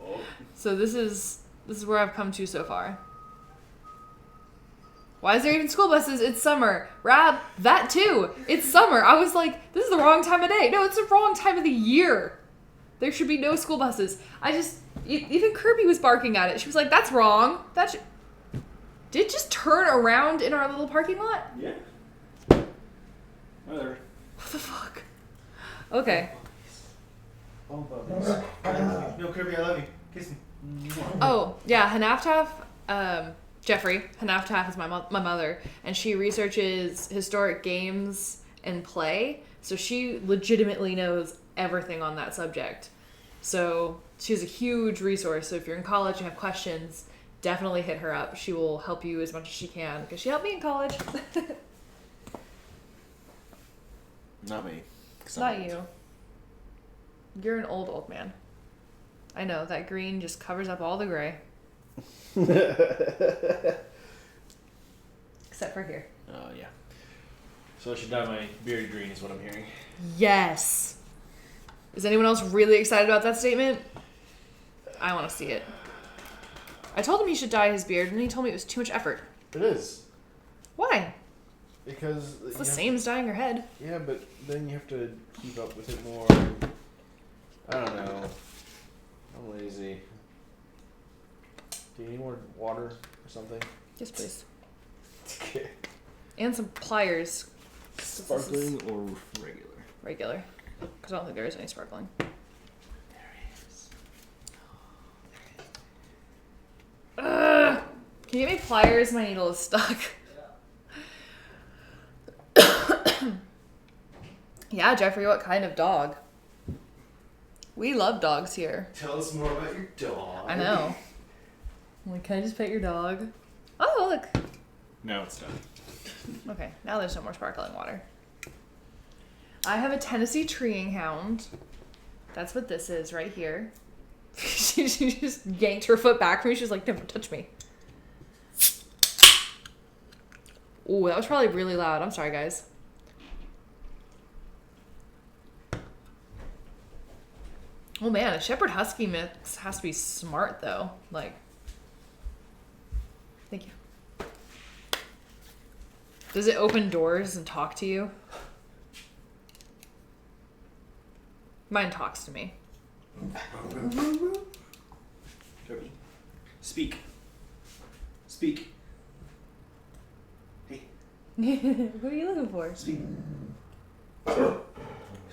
Oh. So this is where I've come to so far. Why is there even school buses? It's summer. Rab, that too. It's summer. I was like, this is the wrong time of day. No, it's the wrong time of the year. There should be no school buses. Even Kirby was barking at it. She was like, that's wrong. Did it just turn around in our little parking lot? Yeah. Whatever. What the fuck? Okay. Oh, puppies. No, Kirby, I love you. Kiss me. Oh, yeah, Hanaftaf, Jeffrey, Hanaftaf is my mother, and she researches historic games and play, so she legitimately knows everything on that subject. So she's a huge resource, so if you're in college and have questions, definitely hit her up. She will help you as much as she can, because she helped me in college. Not me. Not you. You're an old man. I know, that green just covers up all the gray. Except for here. Oh, yeah. So I should dye my beard green is what I'm hearing. Yes! Is anyone else really excited about that statement? I want to see it. I told him he should dye his beard, and he told me it was too much effort. It is. Why? Because It's the same as dyeing your head. Yeah, but then you have to keep up with it more. I don't know. I'm lazy. Do you need more water or something? Yes, please. Okay. And some pliers. Sparkling or regular? Regular. Because I don't think there is any sparkling. There is. Ugh! Can you get me pliers? My needle is stuck. Yeah, Jeffrey, what kind of dog? We love dogs here. Tell us more about your dog. I know. I'm like, can I just pet your dog? Oh, look. Now it's done. Okay, now there's no more sparkling water. I have a Tennessee treeing hound. That's what this is right here. she just yanked her foot back from me. She was like, don't touch me. Ooh, that was probably really loud. I'm sorry, guys. Oh man, a Shepherd Husky mix has to be smart though. Like, thank you. Does it open doors and talk to you? Mine talks to me. Kirby. Speak. Speak. Hey, What are you looking for? speak.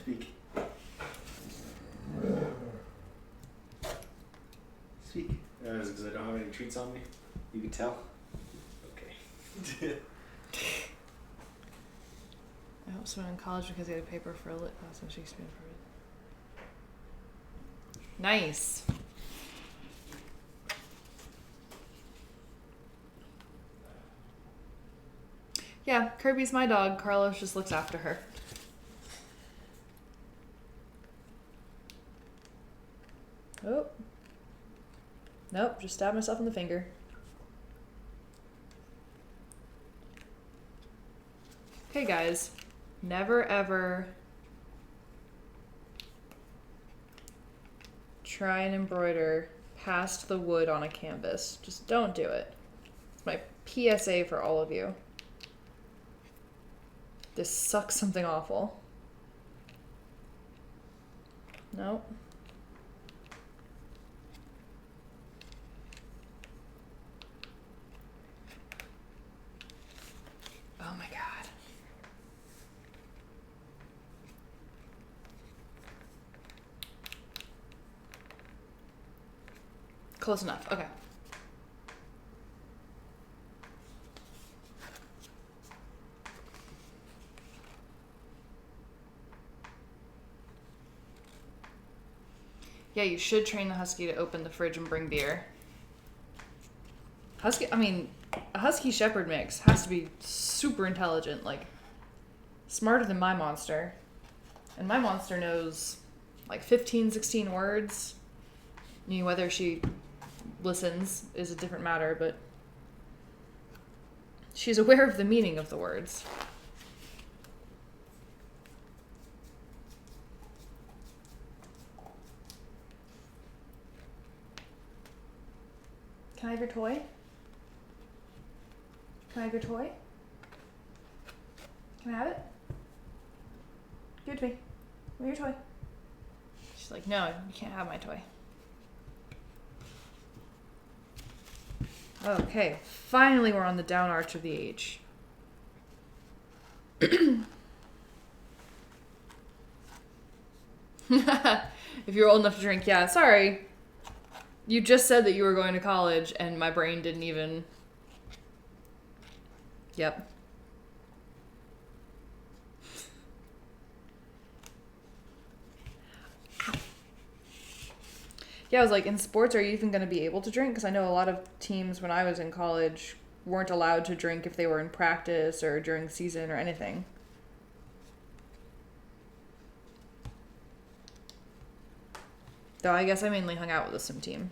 Speak. Speak. Is it because I don't have any treats on me? You can tell? Okay. I hope someone in college because they had a paper for a lit class on Shakespeare. Nice. Yeah, Kirby's my dog. Carlos just looks after her. Oh. Nope, just stabbed myself in the finger. Okay, guys. Never ever try and embroider past the wood on a canvas. Just don't do it. It's my PSA for all of you. This sucks something awful. Nope. Oh my god. Close enough. Okay. Yeah, you should train the husky to open the fridge and bring beer. A husky shepherd mix has to be super intelligent, like smarter than my monster. And my monster knows like 15, 16 words. I mean, whether she listens is a different matter, but she's aware of the meaning of the words. Can I have your toy? Can I have your toy? Can I have it? Give it to me. Give me your toy. She's like, no, you can't have my toy. Okay, finally we're on the down arch of the H. If you're old enough to drink, yeah, sorry. You just said that you were going to college and my brain didn't even... Yep. Yeah, I was like, in sports, are you even going to be able to drink? Because I know a lot of teams when I was in college weren't allowed to drink if they were in practice or during season or anything. Though I guess I mainly hung out with the sim team.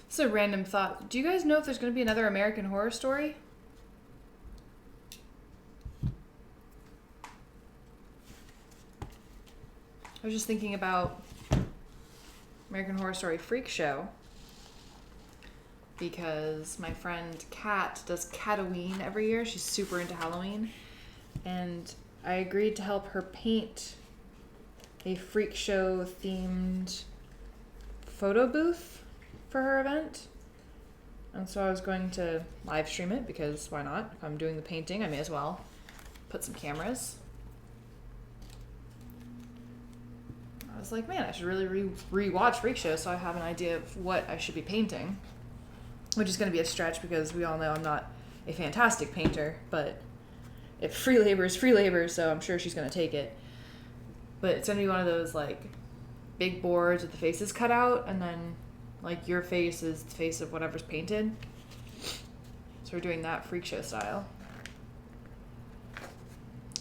This is a random thought. Do you guys know if there's going to be another American Horror Story? I was just thinking about American Horror Story Freak Show because my friend Kat does Catoween every year. She's super into Halloween. And I agreed to help her paint a Freak Show themed photo booth for her event. And so I was going to live stream it because why not? If I'm doing the painting, I may as well put some cameras. I was like, man, I should really re-watch Freak Show so I have an idea of what I should be painting. Which is going to be a stretch because we all know I'm not a fantastic painter, but if free labor is free labor, so I'm sure she's going to take it. But it's going to be one of those, like, big boards with the faces cut out, and then like your face is the face of whatever's painted. So we're doing that freak show style.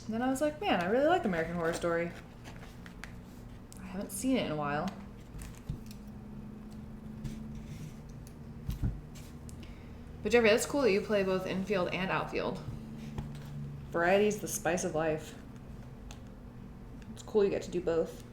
And then I was like, man, I really like American Horror Story. I haven't seen it in a while. But Jeffrey, that's cool that you play both infield and outfield. Variety's the spice of life. It's cool you get to do both.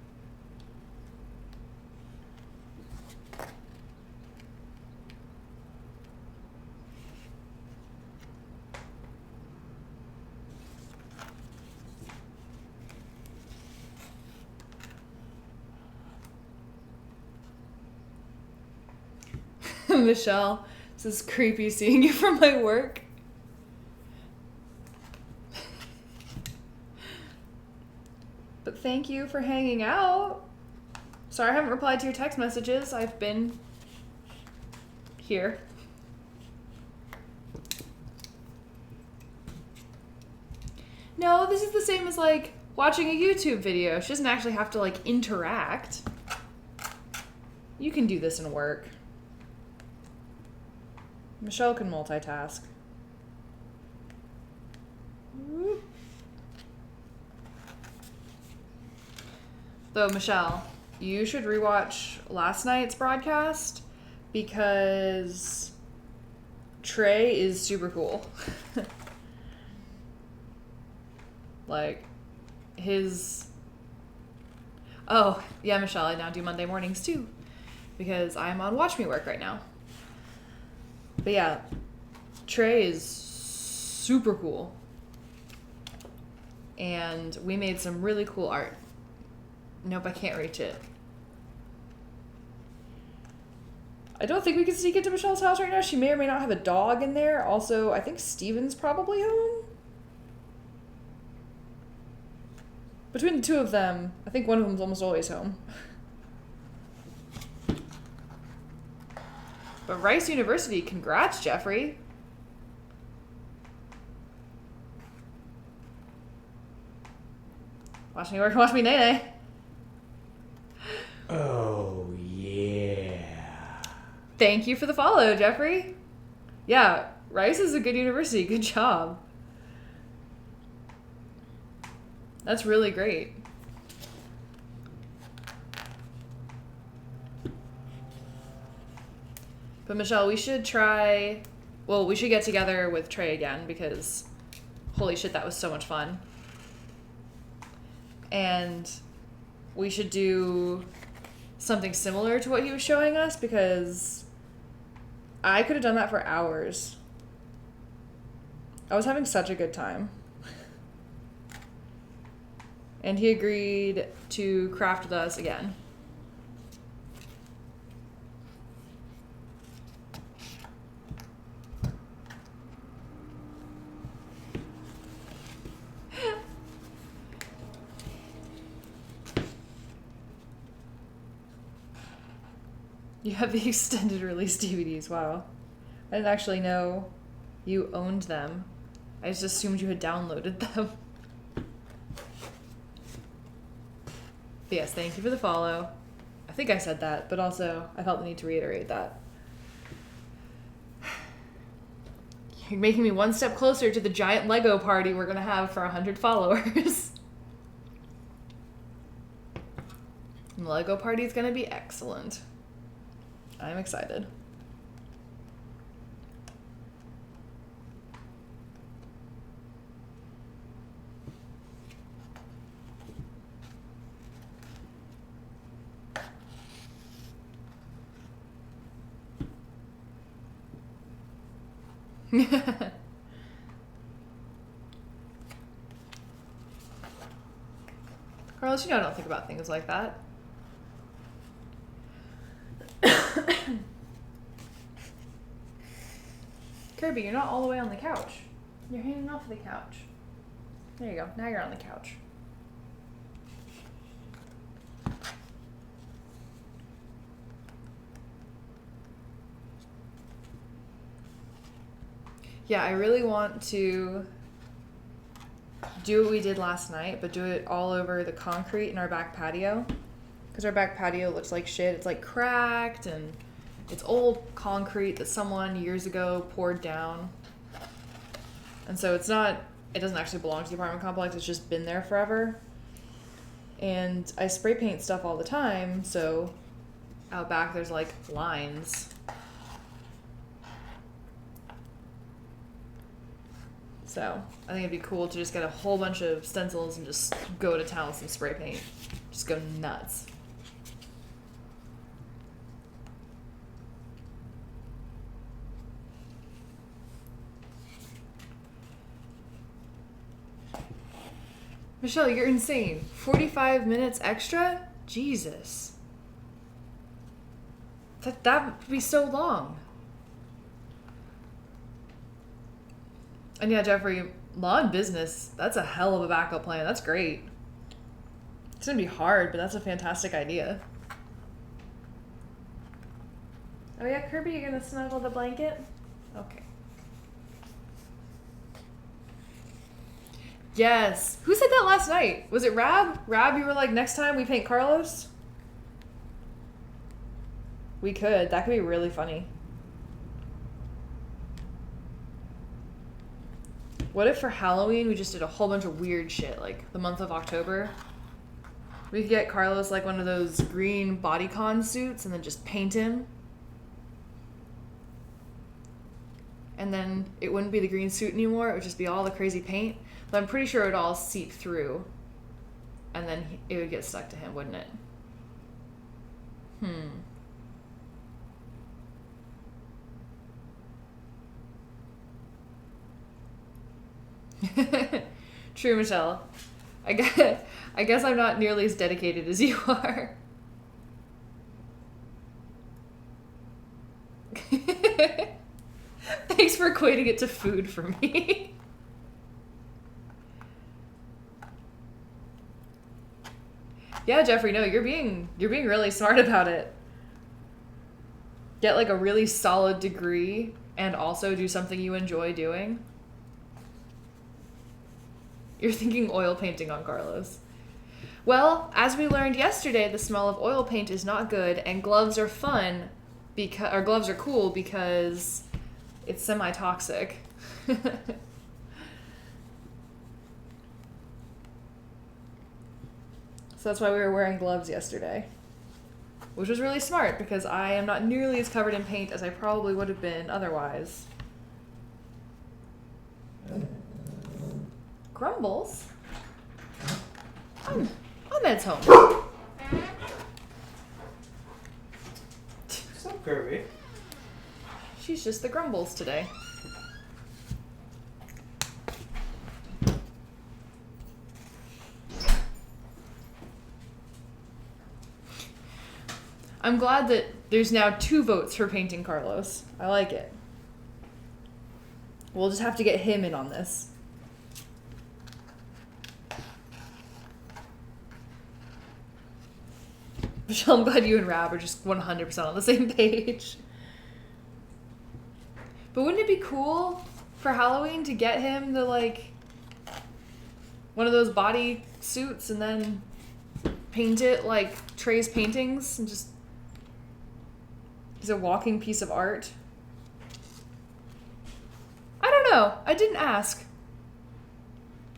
Michelle, this is creepy seeing you from my work. But thank you for hanging out. Sorry I haven't replied to your text messages. I've been here. No, this is the same as like watching a YouTube video. She doesn't actually have to like interact. You can do this in work. Michelle can multitask. Though, Michelle, you should rewatch last night's broadcast because Trey is super cool. Like, his... Oh, yeah, Michelle, I now do Monday mornings too because I'm on Watch Me Work right now. But yeah, Trey is super cool. And we made some really cool art. Nope, I can't reach it. I don't think we can sneak into Michelle's house right now. She may or may not have a dog in there. Also, I think Steven's probably home. Between the two of them, I think one of them's almost always home. But Rice University, congrats, Jeffrey. Watch me work, watch me nay-nay. Oh, yeah. Thank you for the follow, Jeffrey. Yeah, Rice is a good university. Good job. That's really great. But Michelle, we should try... Well, we should get together with Trey again because holy shit, that was so much fun. And we should do something similar to what he was showing us because I could have done that for hours. I was having such a good time. And he agreed to craft with us again. You have the extended release DVDs. Wow. I didn't actually know you owned them. I just assumed you had downloaded them. But yes, thank you for the follow. I think I said that, but also I felt the need to reiterate that. You're making me one step closer to the giant Lego party we're going to have for 100 followers. And the Lego party is going to be excellent. I'm excited. Carlos, you know I don't think about things like that. Kirby, you're not all the way on the couch. You're hanging off the couch. There you go. Now you're on the couch. Yeah, I really want to do what we did last night, but do it all over the concrete in our back patio. because our back patio looks like shit. It's like cracked and it's old concrete that someone years ago poured down. And so it doesn't actually belong to the apartment complex. It's just been there forever. And I spray paint stuff all the time, so out back there's like lines. So I think it'd be cool to just get a whole bunch of stencils and just go to town with some spray paint. Just go nuts. Michelle, you're insane. 45 minutes extra? Jesus. That would be so long. And yeah, Jeffrey, law and business, that's a hell of a backup plan. That's great. It's going to be hard, but that's a fantastic idea. Oh yeah, Kirby, you're going to snuggle the blanket? Okay. Yes. Who said that last night? Was it Rab? Rab, you were like, next time we paint Carlos? We could. That could be really funny. What if for Halloween we just did a whole bunch of weird shit, like the month of October? We could get Carlos like one of those green bodycon suits and then just paint him. And then it wouldn't be the green suit anymore. It would just be all the crazy paint. But I'm pretty sure it would all seep through. And then it would get stuck to him, wouldn't it? True, Michelle. I guess I'm not nearly as dedicated as you are. Thanks for equating it to food for me. Yeah, Jeffrey, no, you're being really smart about it. Get like a really solid degree and also do something you enjoy doing. You're thinking oil painting on Carlos. Well, as we learned yesterday, the smell of oil paint is not good, and gloves are fun or gloves are cool because it's semi-toxic. So that's why we were wearing gloves yesterday. Which was really smart because I am not nearly as covered in paint as I probably would have been otherwise. Grumbles? Ahmed's home. What's up, Kirby? She's just the Grumbles today. I'm glad that there's now 2 votes for painting Carlos. I like it. We'll just have to get him in on this. Michelle, I'm glad you and Rab are just 100% on the same page. But wouldn't it be cool for Halloween to get him the, like, one of those body suits and then paint it like Trey's paintings and just... He's a walking piece of art. I don't know. I didn't ask.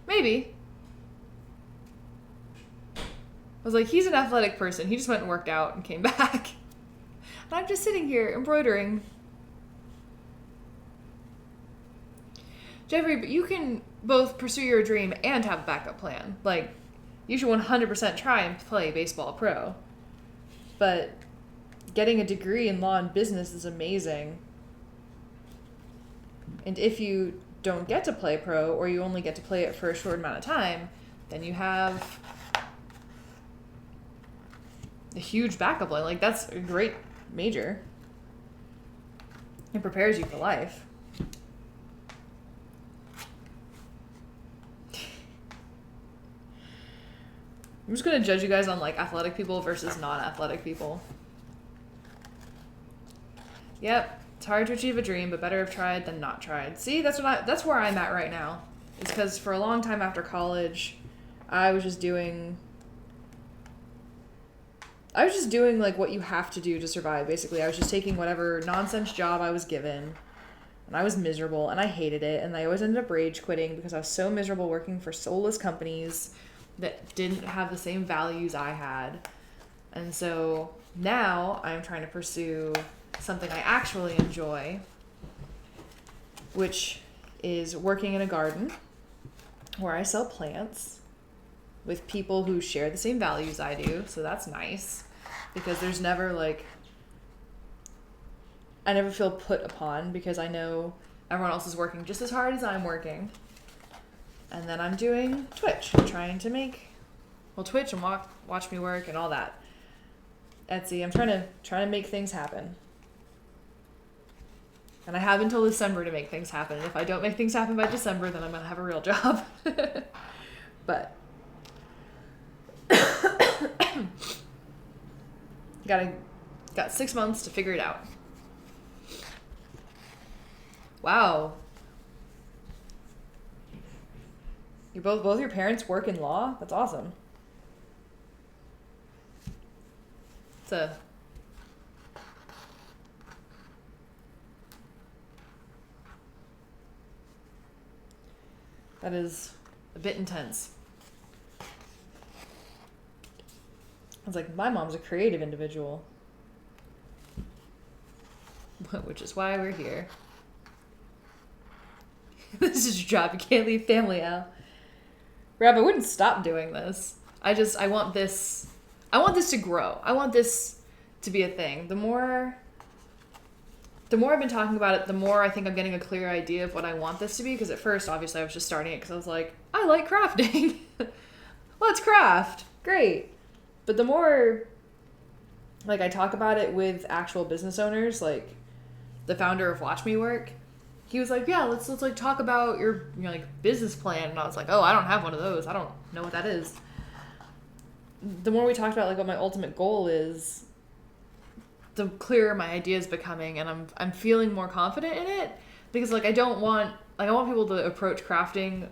Maybe. I was like, he's an athletic person. He just went and worked out and came back. And I'm just sitting here embroidering. Jeffrey, but you can both pursue your dream and have a backup plan. Like, you should 100% try and play baseball pro. But getting a degree in law and business is amazing. And if you don't get to play pro, or you only get to play it for a short amount of time, then you have a huge backup line. Like, that's a great major. It prepares you for life. I'm just gonna judge you guys on, like, athletic people versus non-athletic people. Yep, it's hard to achieve a dream, but better have tried than not tried. See, that's where I'm at right now. It's because for a long time after college, I was just doing... I was just doing like what you have to do to survive, basically. I was just taking whatever nonsense job I was given, and I was miserable, and I hated it, and I always ended up rage quitting because I was so miserable working for soulless companies that didn't have the same values I had. And so now I'm trying to pursue something I actually enjoy, which is working in a garden where I sell plants with people who share the same values I do. So that's nice because there's never like, I never feel put upon because I know everyone else is working just as hard as I'm working. And then I'm doing Twitch, trying to make, well, Twitch and watch me work and all that. Etsy, I'm trying to make things happen. And I have until December to make things happen. And if I don't make things happen by December, then I'm going to have a real job. But got 6 months to figure it out. Wow. You both your parents work in law? That's awesome. That is a bit intense. I was like, my mom's a creative individual. Which is why we're here. This is your job. You can't leave family out. Rab, I wouldn't stop doing this. I want this to grow. I want this to be a thing. The more I've been talking about it, the more I think I'm getting a clear idea of what I want this to be. Because at first, obviously, I was just starting it because I was like, I like crafting. Let's craft. Great. But the more, like, I talk about it with actual business owners, like the founder of Watch Me Work, he was like, yeah, let's like talk about your like business plan. And I was like, oh, I don't have one of those. I don't know what that is. The more we talked about like what my ultimate goal is, the clearer my idea is becoming, and I'm feeling more confident in it because like I want people to approach crafting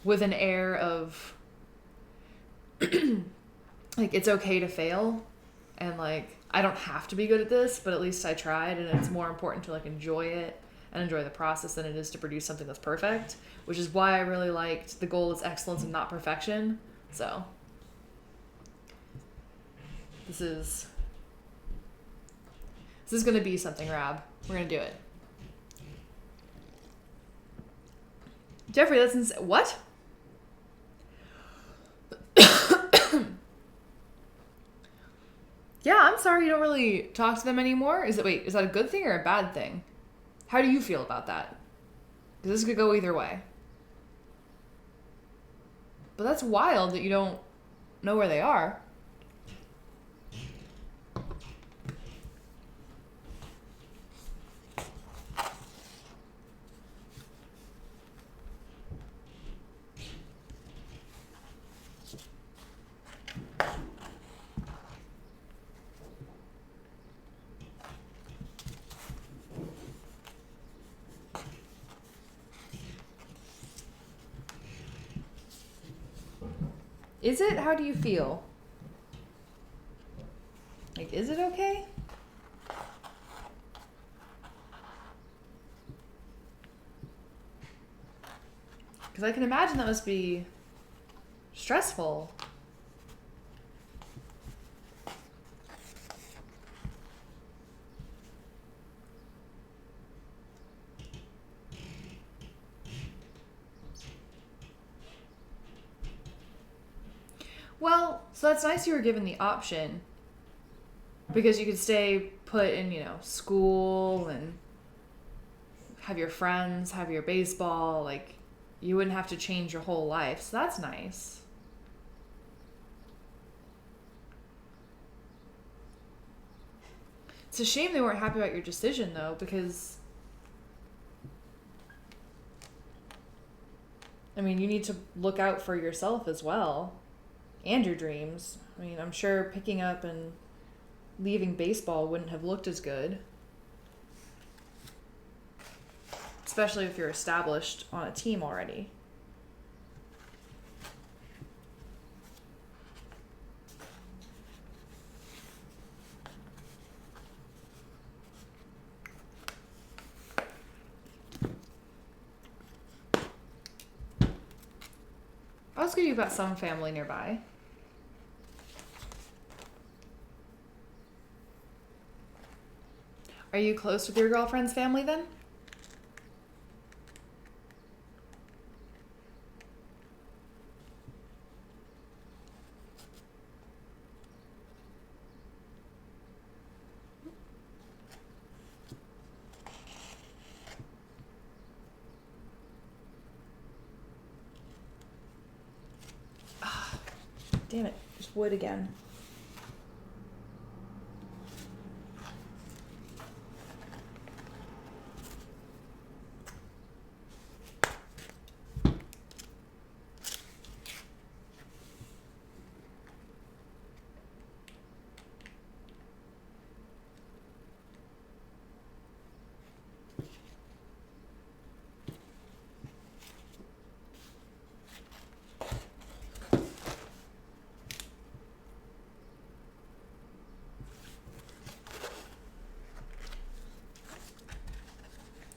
with an air of like it's okay to fail, and like I don't have to be good at this, but at least I tried, and it's more important to like enjoy it and enjoy the process than it is to produce something that's perfect, which is why I really liked the goal is excellence and not perfection. So this is going to be something, Rab. We're going to do it. Jeffrey, that's insane. What? Yeah, I'm sorry you don't really talk to them anymore. Is that a good thing or a bad thing? How do you feel about that? Because this could go either way. But that's wild that you don't know where they are. Is it? How do you feel? Like, is it okay? Because I can imagine that must be stressful. Well, so that's nice you were given the option because you could stay put in, school and have your friends, have your baseball, like you wouldn't have to change your whole life. So that's nice. It's a shame they weren't happy about your decision though, because I mean, you need to look out for yourself as well. And your dreams. I mean, I'm sure picking up and leaving baseball wouldn't have looked as good. Especially if you're established on a team already. that's good you've got some family nearby. Are you close with your girlfriend's family then? Damn it, there's wood again.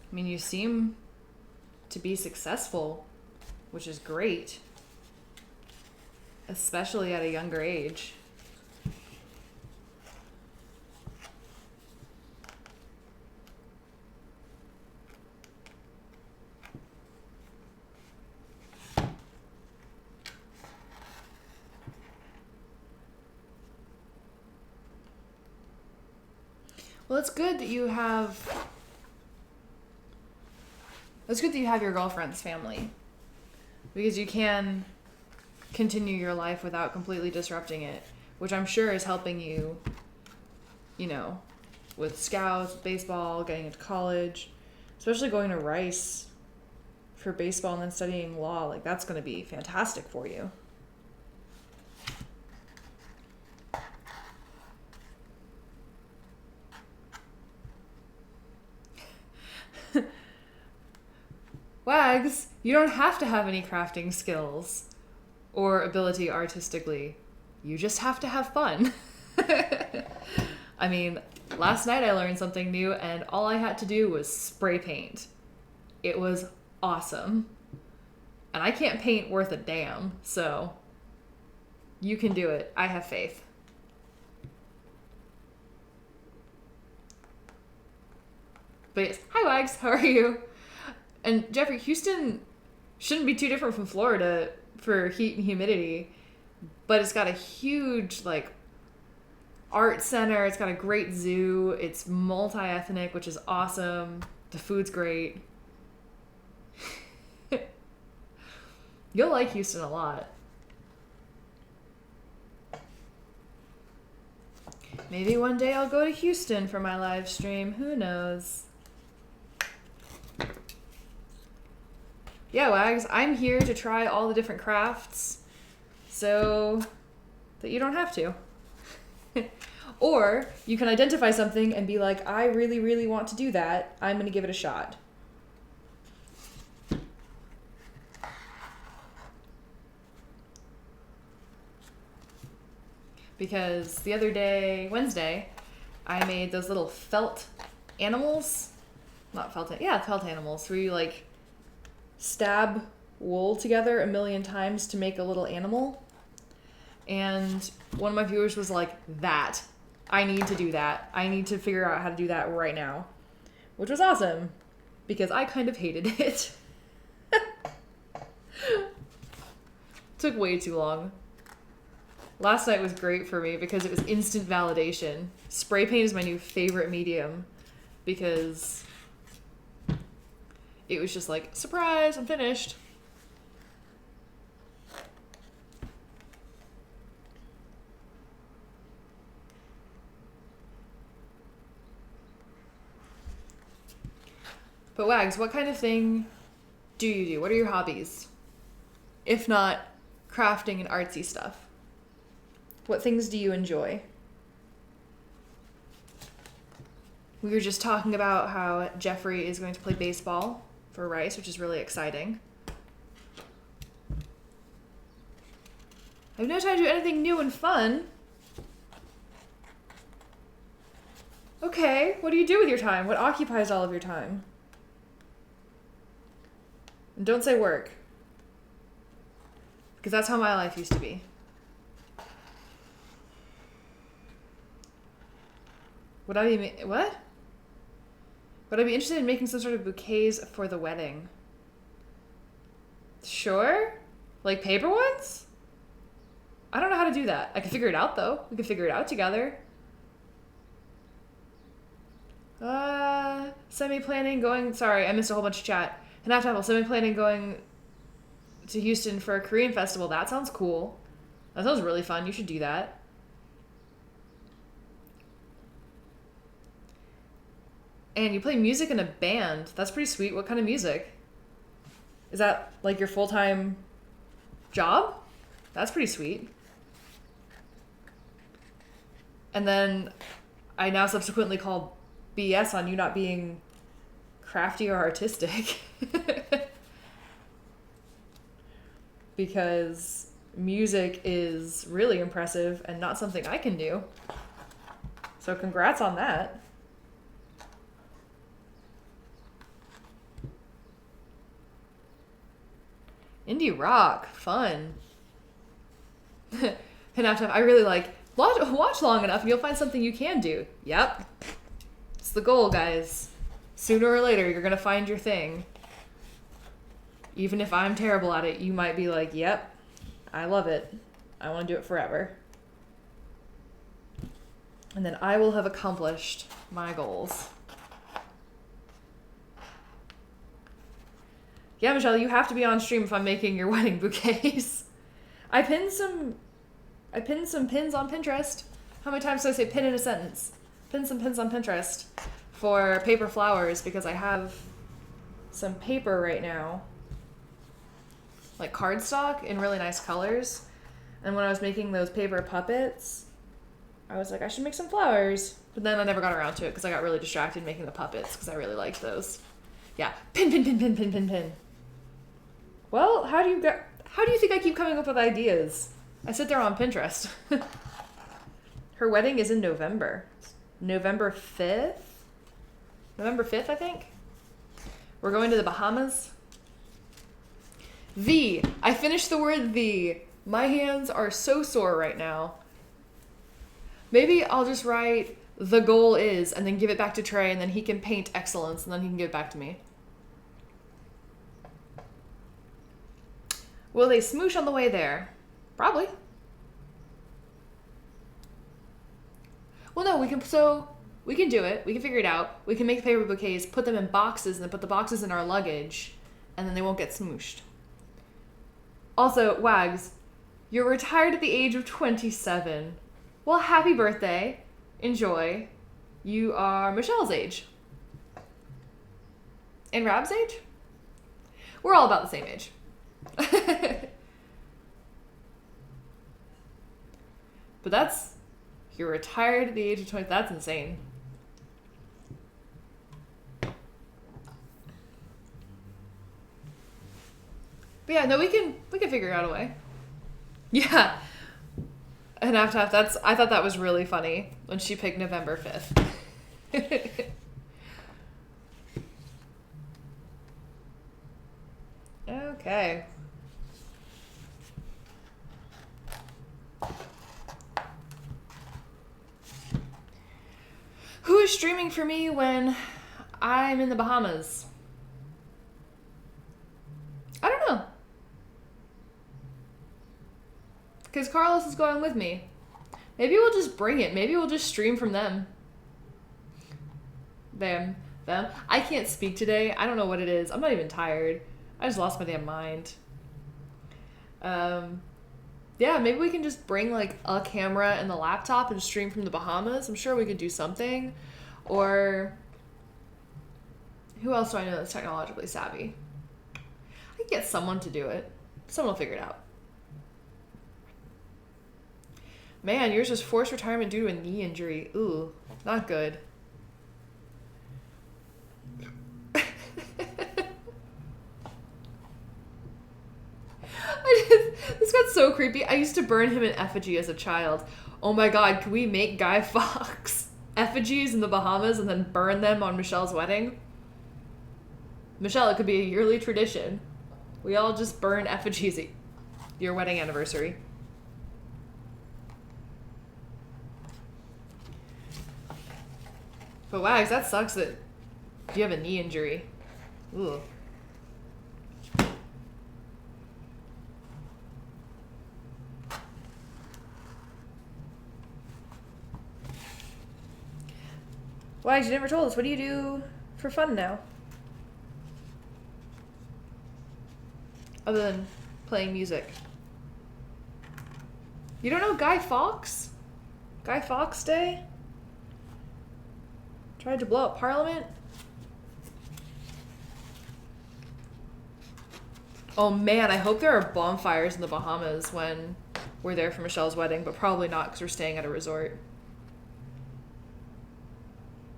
I mean, you seem to be successful, which is great, especially at a younger age. Well, it's good that you have... It's good that you have your girlfriend's family, because you can continue your life without completely disrupting it, which I'm sure is helping you, you know, with scouts, baseball, getting into college, especially going to Rice for baseball and then studying law. Like, that's going to be fantastic for you. Wags, you don't have to have any crafting skills or ability artistically. You just have to have fun. I mean, last night I learned something new and all I had to do was spray paint. It was awesome. And I can't paint worth a damn, so you can do it. I have faith. But yes, hi Wags, how are you? And Jeffrey, Houston shouldn't be too different from Florida for heat and humidity, but it's got a huge, like, art center. It's got a great zoo. It's multi-ethnic, which is awesome. The food's great. You'll like Houston a lot. Maybe one day I'll go to Houston for my live stream. Who knows? Yeah, Wags, I'm here to try all the different crafts so that you don't have to. Or you can identify something and be like, I really, really want to do that. I'm going to give it a shot. Because the other day, Wednesday, I made those little felt animals. Not felt, yeah, felt animals, where you like stab wool together a million times to make a little animal. And one of my viewers was like, that. I need to do that. I need to figure out how to do that right now. Which was awesome, because I kind of hated it. Took way too long. Last night was great for me because it was instant validation. Spray paint is my new favorite medium because it was just like, surprise, I'm finished. But Wags, what kind of thing do you do? What are your hobbies? If not crafting and artsy stuff. What things do you enjoy? We were just talking about how Jeffrey is going to play baseball for Rice, which is really exciting. I have no time to do anything new and fun. Okay, what do you do with your time? What occupies all of your time? And don't say work. Because that's how my life used to be. Would I be what? Would I be interested in making some sort of bouquets for the wedding? Sure. Like paper ones? I don't know how to do that. I can figure it out though. We can figure it out together. Semi-planning going... Sorry, I missed a whole bunch of chat. Semi-planning going to Houston for a Korean festival. That sounds cool. That sounds really fun. You should do that. And you play music in a band. That's pretty sweet. What kind of music? Is that like your full-time job? That's pretty sweet. And then I now subsequently call BS on you not being crafty or artistic. Because music is really impressive and not something I can do. So congrats on that. Indie rock, fun. And after I really like watch long enough and you'll find something you can do. Yep. It's the goal, guys. Sooner or later, you're gonna find your thing. Even if I'm terrible at it, you might be like, yep, I love it. I want to do it forever. And then I will have accomplished my goals. Yeah, Michelle, you have to be on stream if I'm making your wedding bouquets. I pinned some pins on Pinterest. How many times do I say pin in a sentence? Pin some pins on Pinterest for paper flowers because I have some paper right now, like cardstock in really nice colors. And when I was making those paper puppets, I was like, I should make some flowers. But then I never got around to it because I got really distracted making the puppets because I really liked those. Yeah, pin, pin, pin, pin, pin, pin, pin. Well, how do you think I keep coming up with ideas? I sit there on Pinterest. Her wedding is in November. November 5th? November 5th, I think? We're going to the Bahamas. I finished the word the. My hands are so sore right now. Maybe I'll just write the goal is and then give it back to Trey and then he can paint excellence and then he can give it back to me. Will they smoosh on the way there? Probably. Well, no, we can do it. We can figure it out. We can make the paper bouquets, put them in boxes, and then put the boxes in our luggage, and then they won't get smooshed. Also, Wags, you're retired at the age of 27. Well, happy birthday. Enjoy. You are Michelle's age. And Rab's age? We're all about the same age. But you're retired at the age of 20. That's insane. But yeah, no, we can figure out a way. Yeah. And I thought that was really funny when she picked November 5th. Okay. Who is streaming for me when I'm in the Bahamas? I don't know. Because Carlos is going with me. Maybe we'll just bring it. Maybe we'll just stream from them. Them. I can't speak today. I don't know what it is. I'm not even tired. I just lost my damn mind. Yeah, maybe we can just bring like a camera and the laptop and stream from the Bahamas. I'm sure we could do something. Or who else do I know that's technologically savvy? I could get someone to do it. Someone will figure it out. Man, yours was forced retirement due to a knee injury. Ooh, not good. This got so creepy. I used to burn him in effigy as a child. Oh my god, can we make Guy Fawkes effigies in the Bahamas and then burn them on Michelle's wedding? Michelle, it could be a yearly tradition. We all just burn effigies your wedding anniversary. But Wags, that sucks that you have a knee injury. Ooh. Wags, you never told us. What do you do for fun now? Other than playing music. You don't know Guy Fawkes? Guy Fawkes Day? Tried to blow up Parliament? Oh man, I hope there are bonfires in the Bahamas when we're there for Michelle's wedding, but probably not because we're staying at a resort.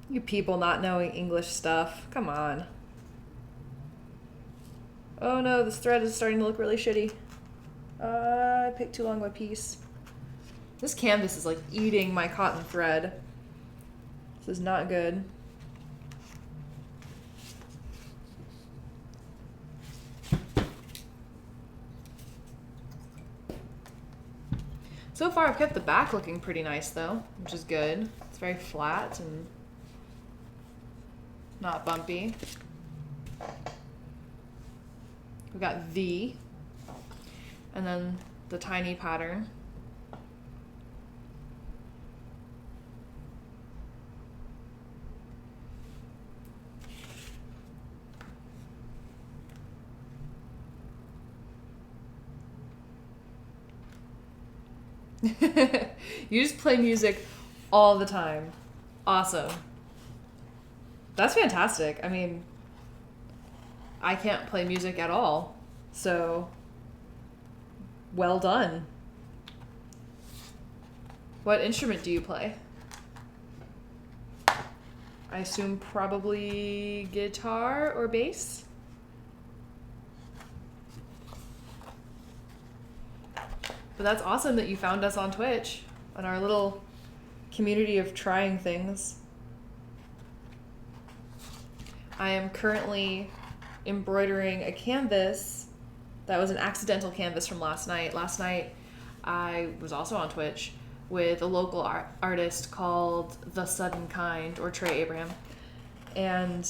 You people not knowing English stuff. Come on. Oh no, this thread is starting to look really shitty. I picked too long of a piece. This canvas is like eating my cotton thread. This is not good. So far I've kept the back looking pretty nice though, which is good. It's very flat and not bumpy. We got V, and then the tiny pattern. You just play music all the time. Awesome. That's fantastic. I mean, I can't play music at all, so well done. What instrument do you play? I assume probably guitar or bass? But that's awesome that you found us on Twitch, on our little community of trying things. I am currently embroidering a canvas that was an accidental canvas from last night. Last night I was also on Twitch with a local artist called The Sudden Kind, or Trey Abraham. And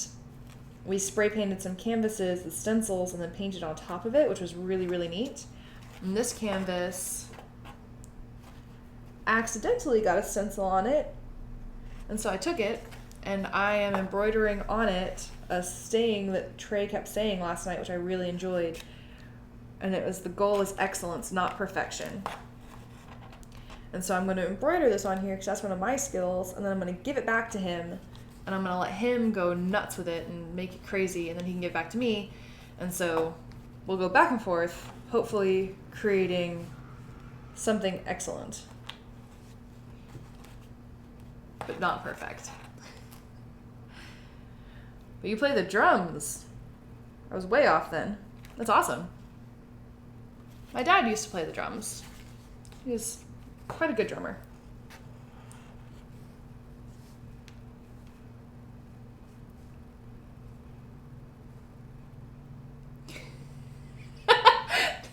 we spray painted some canvases with stencils and then painted on top of it, which was really, really neat. And this canvas accidentally got a stencil on it. And so I took it and I am embroidering on it a saying that Trey kept saying last night, which I really enjoyed. And it was, the goal is excellence, not perfection. And so I'm going to embroider this on here because that's one of my skills, and then I'm going to give it back to him, and I'm going to let him go nuts with it and make it crazy, and then he can give it back to me. And so we'll go back and forth, hopefully creating something excellent. But not perfect. But you play the drums. I was way off then. That's awesome. My dad used to play the drums. He was quite a good drummer.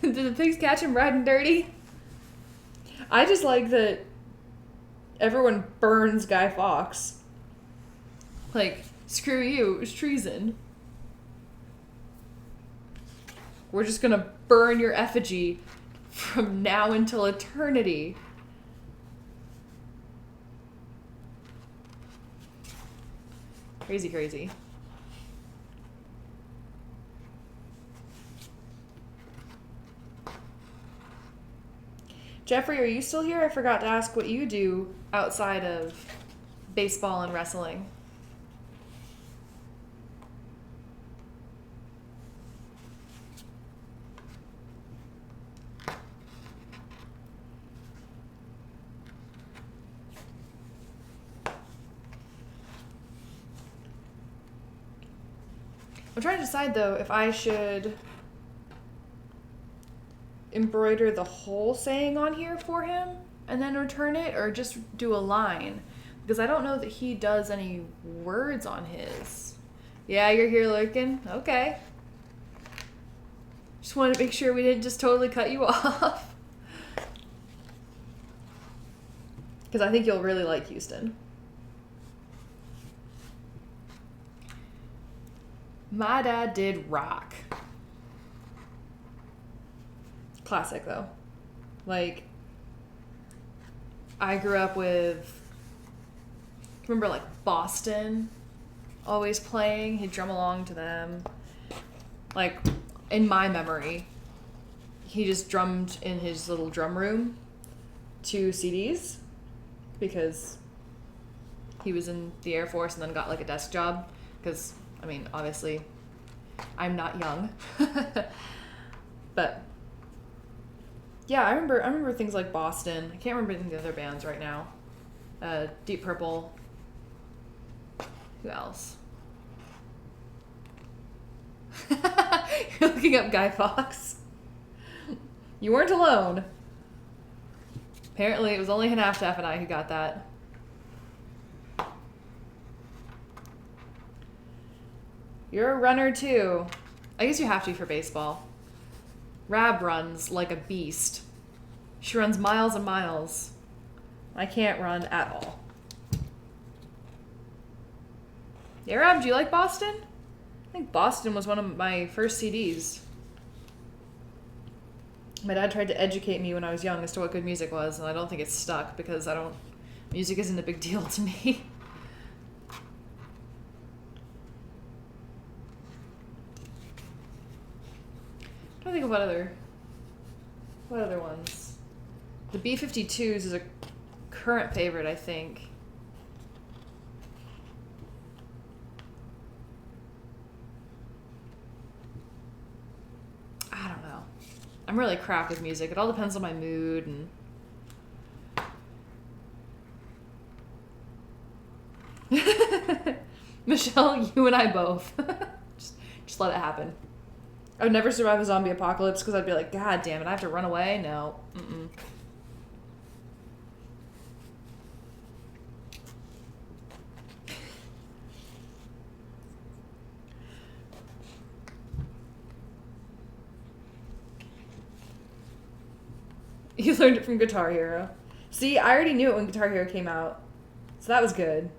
Did the pigs catch him riding dirty? I just like that everyone burns Guy Fawkes. Like, screw you, it was treason. We're just gonna burn your effigy from now until eternity. Crazy, crazy. Jeffrey, are you still here? I forgot to ask what you do outside of baseball and wrestling. I'm trying to decide, though, if I should embroider the whole saying on here for him and then return it, or just do a line. Because I don't know that he does any words on his. Yeah, you're here lurking? Okay. Just Just wanted to make sure we didn't just totally cut you off. Because I think you'll really like Houston. My dad did rock. Classic, though. Like, I grew up with, remember, like, Boston always playing. He'd drum along to them. Like, in my memory, he just drummed in his little drum room to CDs because he was in the Air Force and then got, like, a desk job. Because, I mean, obviously, I'm not young. But yeah, I remember things like Boston. I can't remember any of the other bands right now. Deep Purple. Who else? You're looking up Guy Fawkes. You weren't alone. Apparently, it was only Hanaftaf and I who got that. You're a runner too. I guess you have to be for baseball. Rab runs like a beast. She runs miles and miles. I can't run at all. Yeah, Rab, do you like Boston? I think Boston was one of my first CDs. My dad tried to educate me when I was young as to what good music was, and I don't think it's stuck because music isn't a big deal to me. I think of what other ones. The B-52s is a current favorite, I think. I don't know. I'm really crap with music. It all depends on my mood and Michelle, you and I both. just let it happen. I would never survive a zombie apocalypse because I'd be like, God damn it, I have to run away? No. Mm-mm. You learned it from Guitar Hero. See, I already knew it when Guitar Hero came out. So that was good.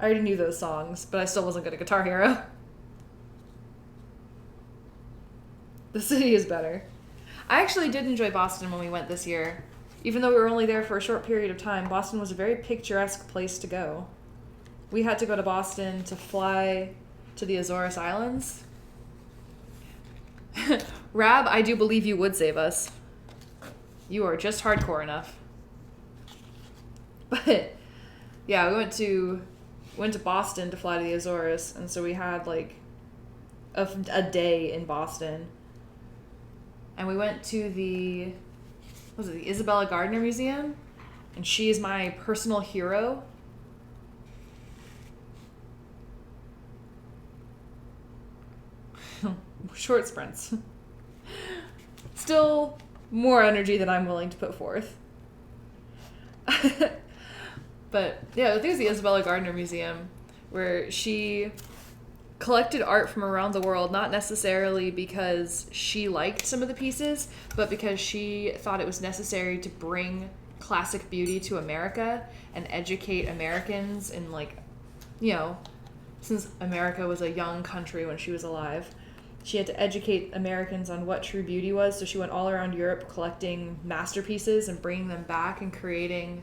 I already knew those songs, but I still wasn't good at Guitar Hero. The city is better. I actually did enjoy Boston when we went this year. Even though we were only there for a short period of time, Boston was a very picturesque place to go. We had to go to Boston to fly to the Azores Islands. Rab, I do believe you would save us. You are just hardcore enough. But yeah, we went to Boston to fly to the Azores, and so we had like a day in Boston. And we went to the Isabella Gardner Museum, and she is my personal hero. Short sprints. Still more energy than I'm willing to put forth. But yeah, I think it's the Isabella Gardner Museum, where she collected art from around the world, not necessarily because she liked some of the pieces, but because she thought it was necessary to bring classic beauty to America and educate Americans in, like, you know, since America was a young country when she was alive, she had to educate Americans on what true beauty was. So she went all around Europe collecting masterpieces and bringing them back and creating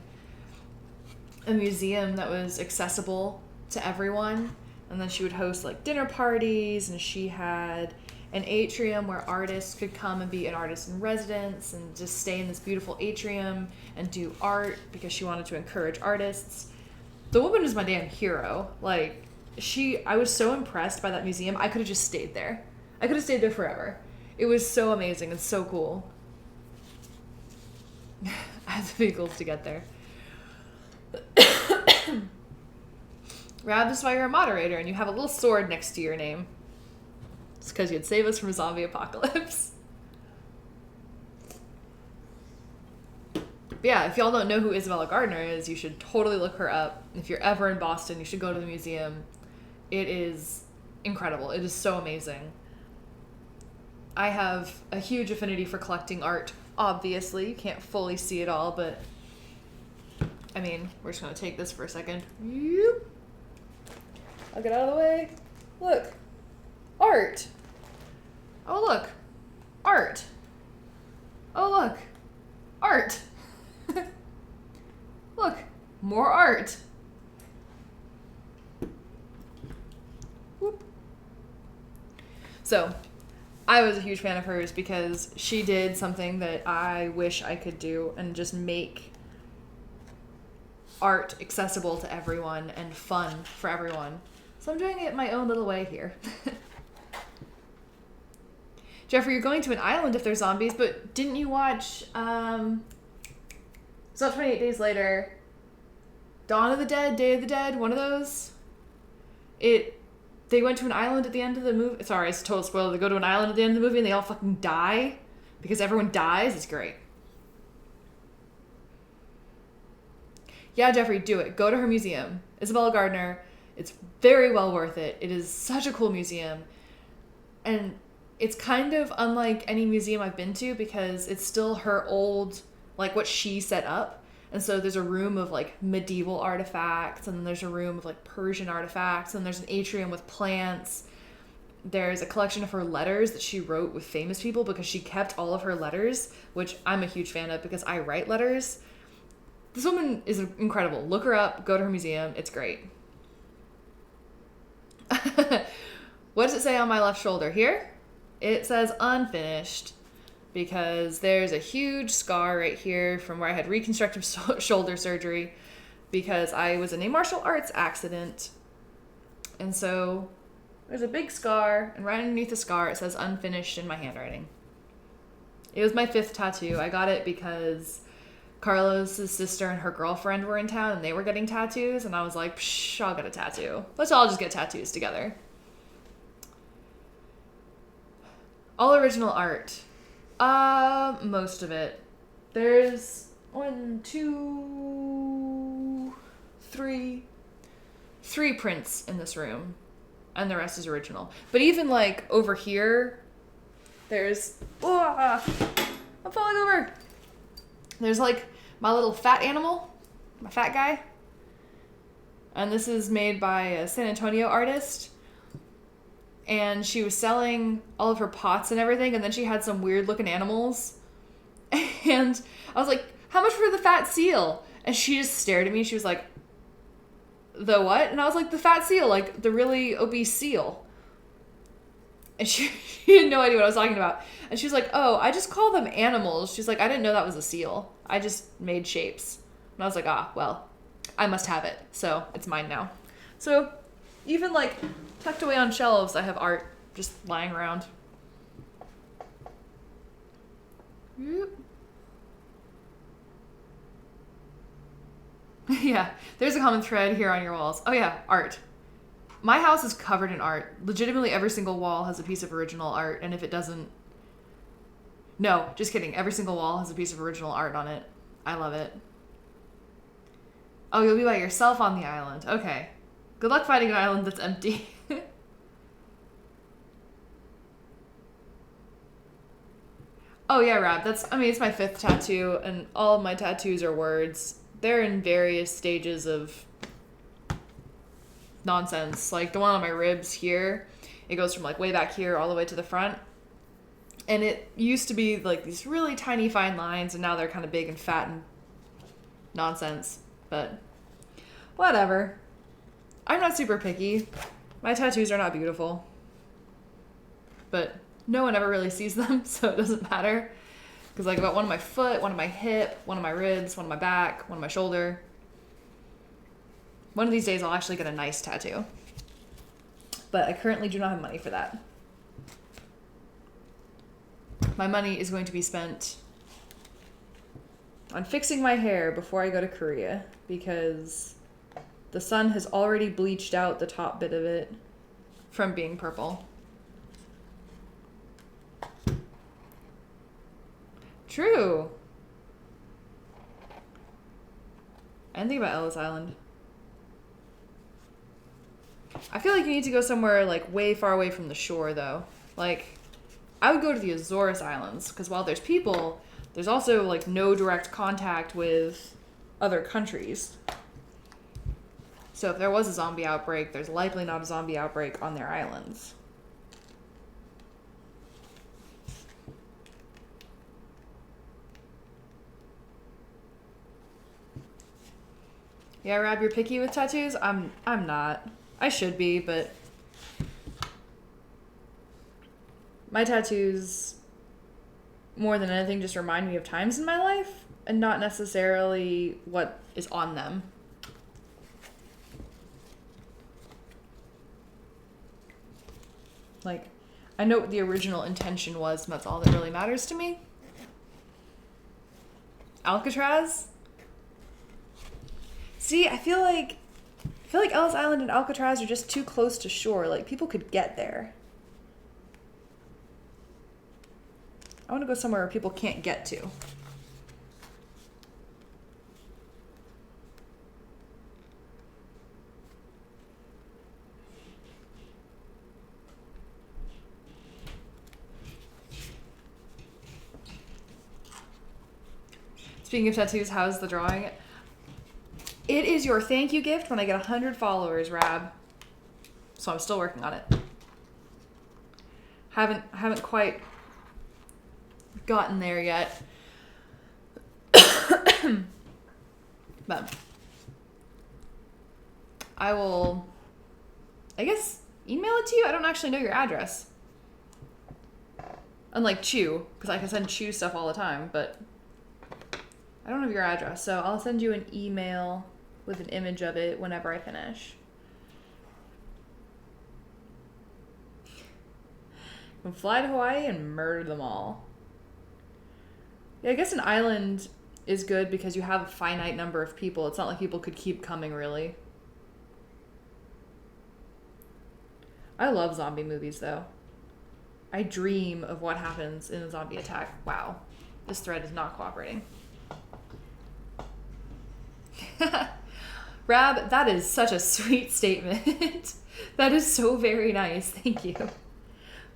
a museum that was accessible to everyone. And then she would host like dinner parties, and she had an atrium where artists could come and be an artist in residence and just stay in this beautiful atrium and do art because she wanted to encourage artists. The woman is my damn hero. Like, I was so impressed by that museum. I could have just stayed there. I could have stayed there forever. It was so amazing and so cool. I have the vehicles to get there. Rab, this is why you're a moderator and you have a little sword next to your name. It's because you'd save us from a zombie apocalypse. But yeah, if y'all don't know who Isabella Gardner is, you should totally look her up. If you're ever in Boston, you should go to the museum. It is incredible. It is so amazing. I have a huge affinity for collecting art. Obviously, you can't fully see it all, but I mean, we're just gonna take this for a second. Yoop. I'll get out of the way. Look, art. Oh look, art. Oh look, art. Look, more art. Whoop. So, I was a huge fan of hers because she did something that I wish I could do and just make art accessible to everyone and fun for everyone. So I'm doing it my own little way here. Jeffrey, you're going to an island if there's zombies, but didn't you watch, it's not 28 Days Later, Dawn of the Dead, Day of the Dead, one of those? They went to an island at the end of the movie. Sorry, it's a total spoiler. They go to an island at the end of the movie and they all fucking die because everyone dies. It's great. Yeah, Jeffrey, do it. Go to her museum. Isabella Gardner. It's very well worth it. It is such a cool museum. And it's kind of unlike any museum I've been to because it's still her old, like what she set up. And so there's a room of like medieval artifacts, and then there's a room of like Persian artifacts, and there's an atrium with plants. There's a collection of her letters that she wrote with famous people because she kept all of her letters, which I'm a huge fan of because I write letters. This woman is incredible. Look her up, go to her museum. It's great. What does it say on my left shoulder here? It says unfinished because there's a huge scar right here from where I had reconstructive shoulder surgery because I was in a martial arts accident. And so there's a big scar, and right underneath the scar it says unfinished in my handwriting. It was my 5th tattoo. I got it because Carlos's sister and her girlfriend were in town and they were getting tattoos, and I was like, psh, I'll get a tattoo. Let's all just get tattoos together. All original art. Most of it. There's 1, 2, 3 prints in this room, and the rest is original. But even like over here, there's, I'm falling over. There's like my little fat animal, my fat guy. And this is made by a San Antonio artist. And she was selling all of her pots and everything, and then she had some weird looking animals. And I was like, how much for the fat seal? And she just stared at me. She was like, the what? And I was like, the fat seal, like the really obese seal. And she had no idea what I was talking about. And she was like, oh, I just call them animals. She's like, I didn't know that was a seal. I just made shapes. And I was like, well, I must have it. So it's mine now. So even like tucked away on shelves, I have art just lying around. Yeah, there's a common thread here on your walls. Oh yeah, art. My house is covered in art. Legitimately every single wall has a piece of original art, and if it doesn't... No, just kidding. Every single wall has a piece of original art on it. I love it. Oh, you'll be by yourself on the island. Okay. Good luck finding an island that's empty. Oh yeah, Rab. It's my 5th tattoo, and all of my tattoos are words. They're in various stages of nonsense. Like the one on my ribs here, it goes from like way back here all the way to the front. And it used to be like these really tiny fine lines, and now they're kind of big and fat and nonsense. But whatever. I'm not super picky. My tattoos are not beautiful. But no one ever really sees them, so it doesn't matter. Because like I got one on my foot, one on my hip, one on my ribs, one on my back, one on my shoulder. One of these days I'll actually get a nice tattoo. But I currently do not have money for that. My money is going to be spent on fixing my hair before I go to Korea, because the sun has already bleached out the top bit of it from being purple. True. I didn't think about Ellis Island. I feel like you need to go somewhere like way far away from the shore though. Like I would go to the Azores Islands, because while there's people, there's also like no direct contact with other countries. So if there was a zombie outbreak, there's likely not a zombie outbreak on their islands. Yeah, Rab, you're picky with tattoos? I'm not. I should be, but my tattoos, more than anything, just remind me of times in my life and not necessarily what is on them. Like, I know what the original intention was, and that's all that really matters to me. Alcatraz? See, I feel like Ellis Island and Alcatraz are just too close to shore. Like, people could get there. I want to go somewhere where people can't get to. Speaking of tattoos, how's the drawing? It is your thank you gift when I get 100 followers, Rab. So I'm still working on it. Haven't quite gotten there yet. But I will, I guess, email it to you. I don't actually know your address. Unlike Chew, because I can send Chew stuff all the time, but I don't have your address, so I'll send you an email with an image of it whenever I finish. I'm gonna fly to Hawaii and murder them all. Yeah, I guess an island is good because you have a finite number of people. It's not like people could keep coming, really. I love zombie movies, though. I dream of what happens in a zombie attack. Wow, this thread is not cooperating. Rab, that is such a sweet statement. That is so very nice. Thank you.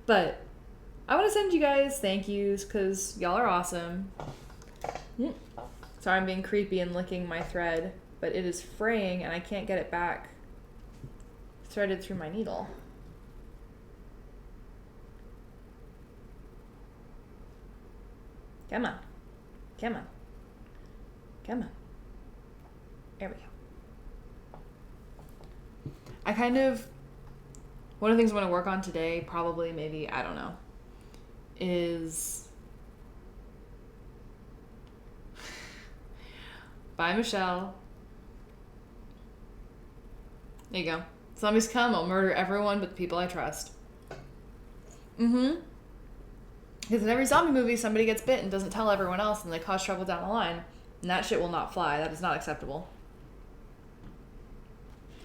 But I want to send you guys thank yous because y'all are awesome. Sorry, I'm being creepy and licking my thread, but it is fraying and I can't get it back threaded through my needle. Come on. Come on. Come on. There we go. One of the things I want to work on today, probably, maybe, I don't know, is bye, Michelle. There you go. Zombies come, I'll murder everyone but the people I trust. Because in every zombie movie, somebody gets bit and doesn't tell everyone else and they cause trouble down the line. And that shit will not fly. That is not acceptable.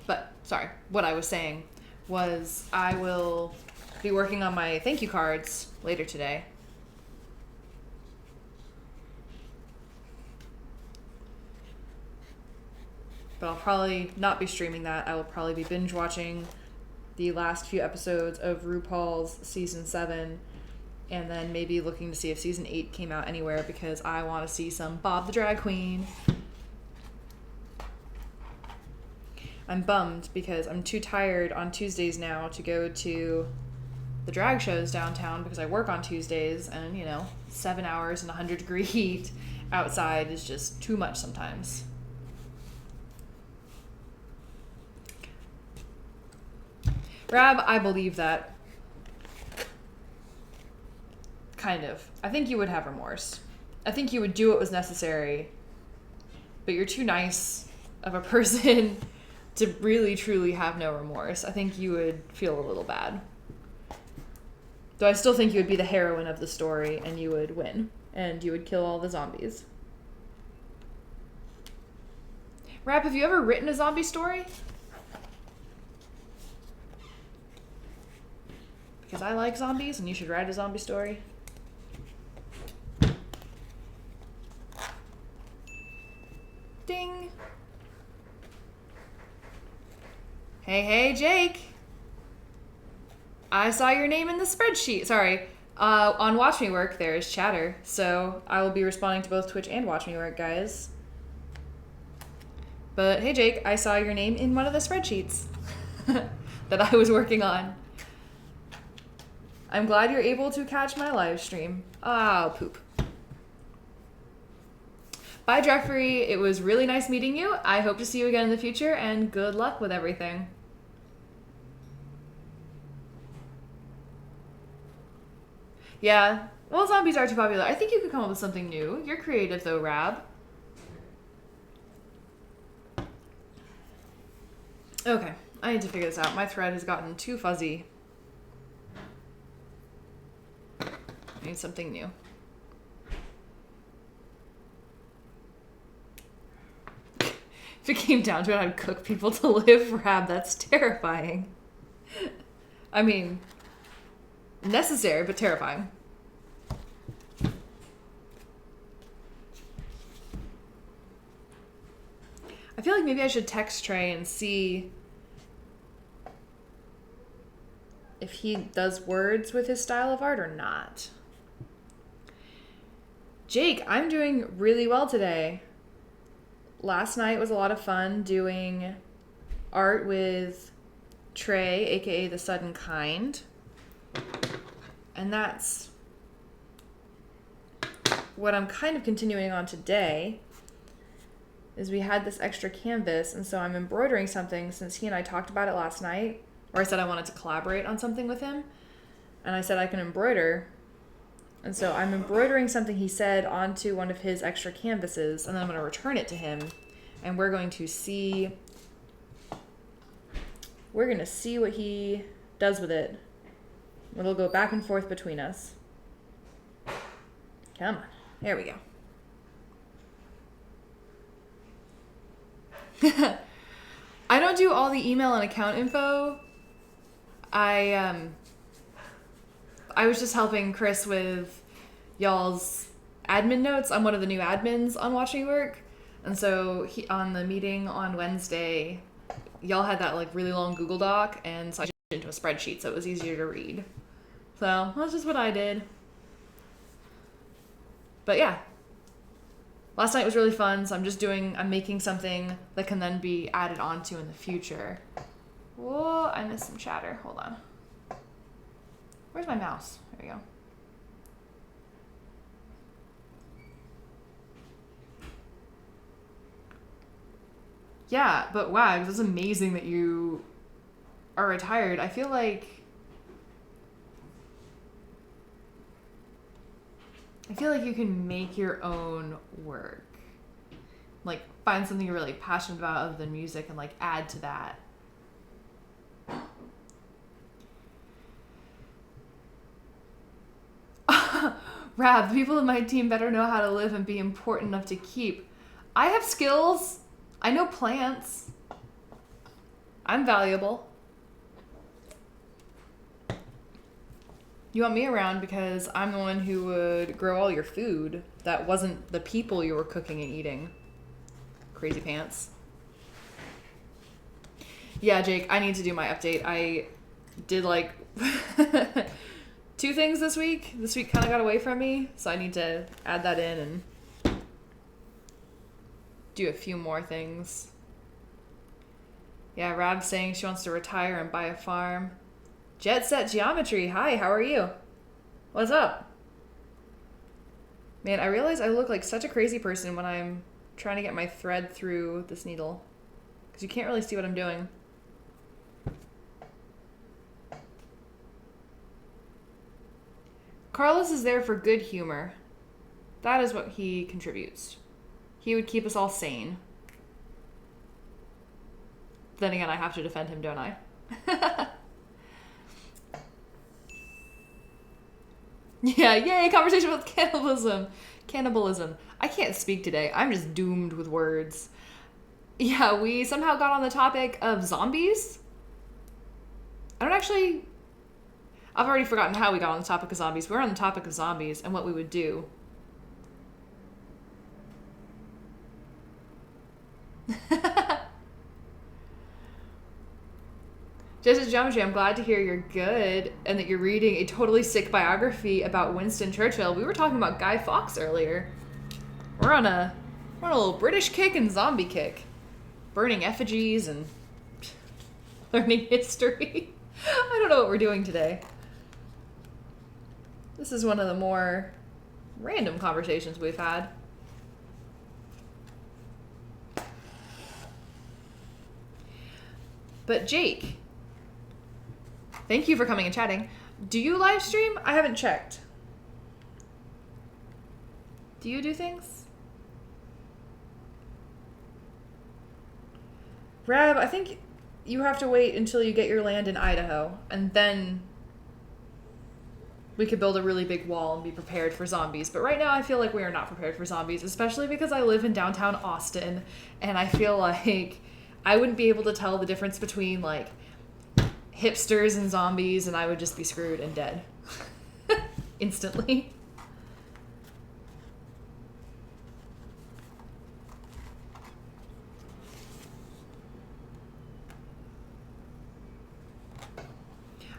But, sorry, what I was saying was I will be working on my thank you cards later today. But I'll probably not be streaming that. I will probably be binge watching the last few episodes of RuPaul's season 7 and then maybe looking to see if season 8 came out anywhere because I want to see some Bob the Drag Queen. I'm bummed because I'm too tired on Tuesdays now to go to the drag shows downtown because I work on Tuesdays and, 7 hours in 100-degree heat outside is just too much sometimes. Rab, I believe that. Kind of. I think you would have remorse. I think you would do what was necessary, but you're too nice of a person to really, truly have no remorse. I think you would feel a little bad. Though I still think you would be the heroine of the story and you would win. And you would kill all the zombies. Rap, have you ever written a zombie story? Because I like zombies and you should write a zombie story. Ding. Hey, Jake. I saw your name in the spreadsheet. Sorry. On Watch Me Work, there is chatter, so I will be responding to both Twitch and Watch Me Work, guys. But hey, Jake, I saw your name in one of the spreadsheets that I was working on. I'm glad you're able to catch my live stream. Oh, poop. Bye, Jeffrey. It was really nice meeting you. I hope to see you again in the future, and good luck with everything. Yeah, well, zombies are too popular. I think you could come up with something new. You're creative, though, Rab. Okay, I need to figure this out. My thread has gotten too fuzzy. I need something new. If it came down to it, I'd cook people to live. Rab, that's terrifying. I mean, necessary, but terrifying. I feel like maybe I should text Trey and see if he does words with his style of art or not. Jake, I'm doing really well today. Last night was a lot of fun doing art with Trey, aka the Sudden Kind. And that's what I'm kind of continuing on today. Is we had this extra canvas, and so I'm embroidering something since he and I talked about it last night, or I said I wanted to collaborate on something with him, and I said I can embroider, and so I'm embroidering something he said onto one of his extra canvases, and then I'm going to return it to him, and we're going to see what he does with it. It'll go back and forth between us. Come on, there we go. I don't do all the email and account info. I was just helping Chris with y'all's admin notes. I'm one of the new admins on Watch Me Work. And so on the meeting on Wednesday, y'all had that like really long Google Doc, and so I changed it into a spreadsheet so it was easier to read. So that's just what I did. But yeah. Last night was really fun, so I'm making something that can then be added onto in the future. Whoa, I missed some chatter. Hold on. Where's my mouse? There we go. Yeah, but Wags, it's amazing that you are retired. I feel like you can make your own work. Like, find something you're really passionate about other than music and, like, add to that. Rab, the people in my team better know how to live and be important enough to keep. I have skills. I know plants. I'm valuable. You want me around because I'm the one who would grow all your food. That wasn't the people you were cooking and eating. Crazy pants. Yeah, Jake, I need to do my update. I did like 2 things this week. This week kind of got away from me, so I need to add that in and do a few more things. Yeah, Rab's saying she wants to retire and buy a farm. Jet Set Geometry, hi, how are you? What's up? Man, I realize I look like such a crazy person when I'm trying to get my thread through this needle. Because you can't really see what I'm doing. Carlos is there for good humor. That is what he contributes. He would keep us all sane. Then again, I have to defend him, don't I? Yeah, yay, conversation about cannibalism. I can't speak today. I'm just doomed with words. Yeah, we somehow got on the topic of zombies. I've already forgotten how we got on the topic of zombies. We're on the topic of zombies and what we would do. Just Geometry, I'm glad to hear you're good and that you're reading a totally sick biography about Winston Churchill. We were talking about Guy Fawkes earlier. We're on a little British kick and zombie kick. Burning effigies and learning history. I don't know what we're doing today. This is one of the more random conversations we've had. But Jake, thank you for coming and chatting. Do you live stream? I haven't checked. Do you do things? Rab, I think you have to wait until you get your land in Idaho, and then we could build a really big wall and be prepared for zombies. But right now I feel like we are not prepared for zombies, especially because I live in downtown Austin, and I feel like I wouldn't be able to tell the difference between, like, hipsters and zombies, and I would just be screwed and dead. Instantly.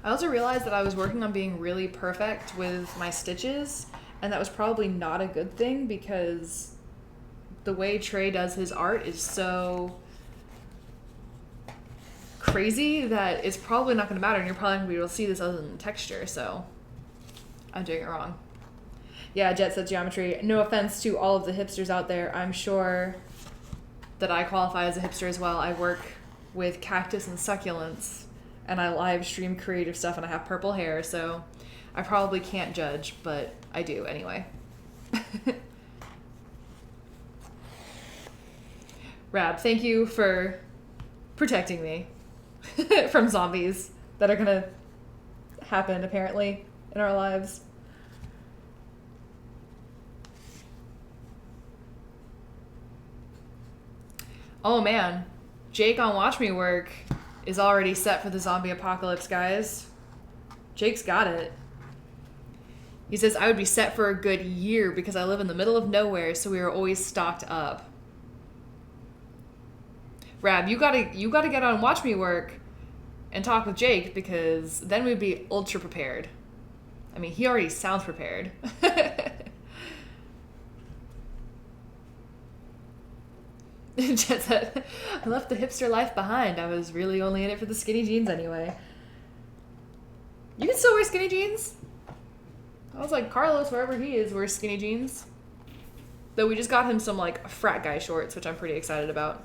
I also realized that I was working on being really perfect with my stitches, and that was probably not a good thing because the way Trey does his art is so crazy that it's probably not going to matter, and you're probably going to be able to see this other than texture, so I'm doing it wrong. Yeah, Jet Set Geometry. No offense to all of the hipsters out there. I'm sure that I qualify as a hipster as well. I work with cactus and succulents, and I live stream creative stuff, and I have purple hair, so I probably can't judge, but I do anyway. Rab, thank you for protecting me from zombies that are gonna happen, apparently, in our lives. Oh man, Jake on Watch Me Work is already set for the zombie apocalypse, guys. Jake's got it. He says, I would be set for a good year because I live in the middle of nowhere, so we are always stocked up. Rab, you gotta get on Watch Me Work and talk with Jake, because then we'd be ultra prepared. I mean, he already sounds prepared. Jet said, I left the hipster life behind. I was really only in it for the skinny jeans anyway. You can still wear skinny jeans? I was like, Carlos, wherever he is, wears skinny jeans. Though we just got him some, like, frat guy shorts, which I'm pretty excited about.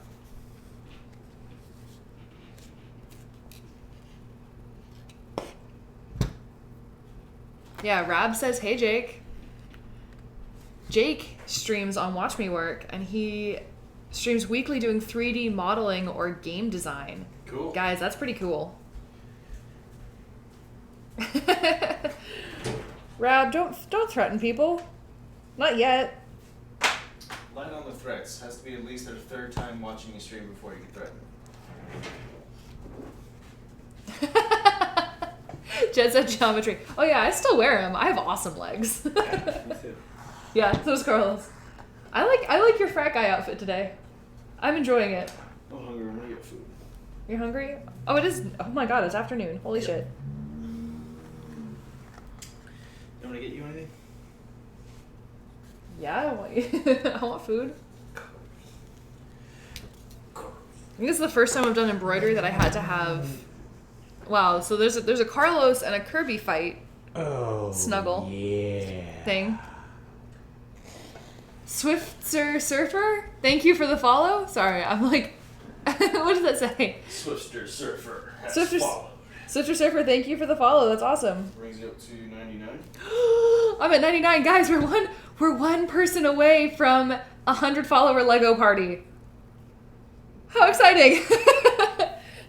Yeah, Rab says, hey, Jake. Jake streams on Watch Me Work, and he streams weekly doing 3D modeling or game design. Cool. Guys, that's pretty cool. Rab, don't threaten people. Not yet. Line on the threats. Has to be at least their third time watching you stream before you get threatened. Jet Set Geometry. Oh yeah, I still wear them. I have awesome legs. Yeah, me too. Yeah, so does Carlos. I like your frat guy outfit today. I'm enjoying it. I'm hungry. I'm gonna get food. You're hungry? Oh, it is. Oh my god, it's afternoon. Holy shit. You want to get you anything? Yeah, I want food. I think this is the first time I've done embroidery that I had to have. Wow, so there's a Carlos and a Kirby fight. Oh, snuggle. Yeah. Thing. Swifter Surfer, thank you for the follow. Sorry, I'm like, what does that say? Swifter Surfer has Swifter, followed. Swifter Surfer, thank you for the follow. That's awesome. Brings you up to 99. I'm at 99, guys. We're one person away from 100 follower Lego party. How exciting!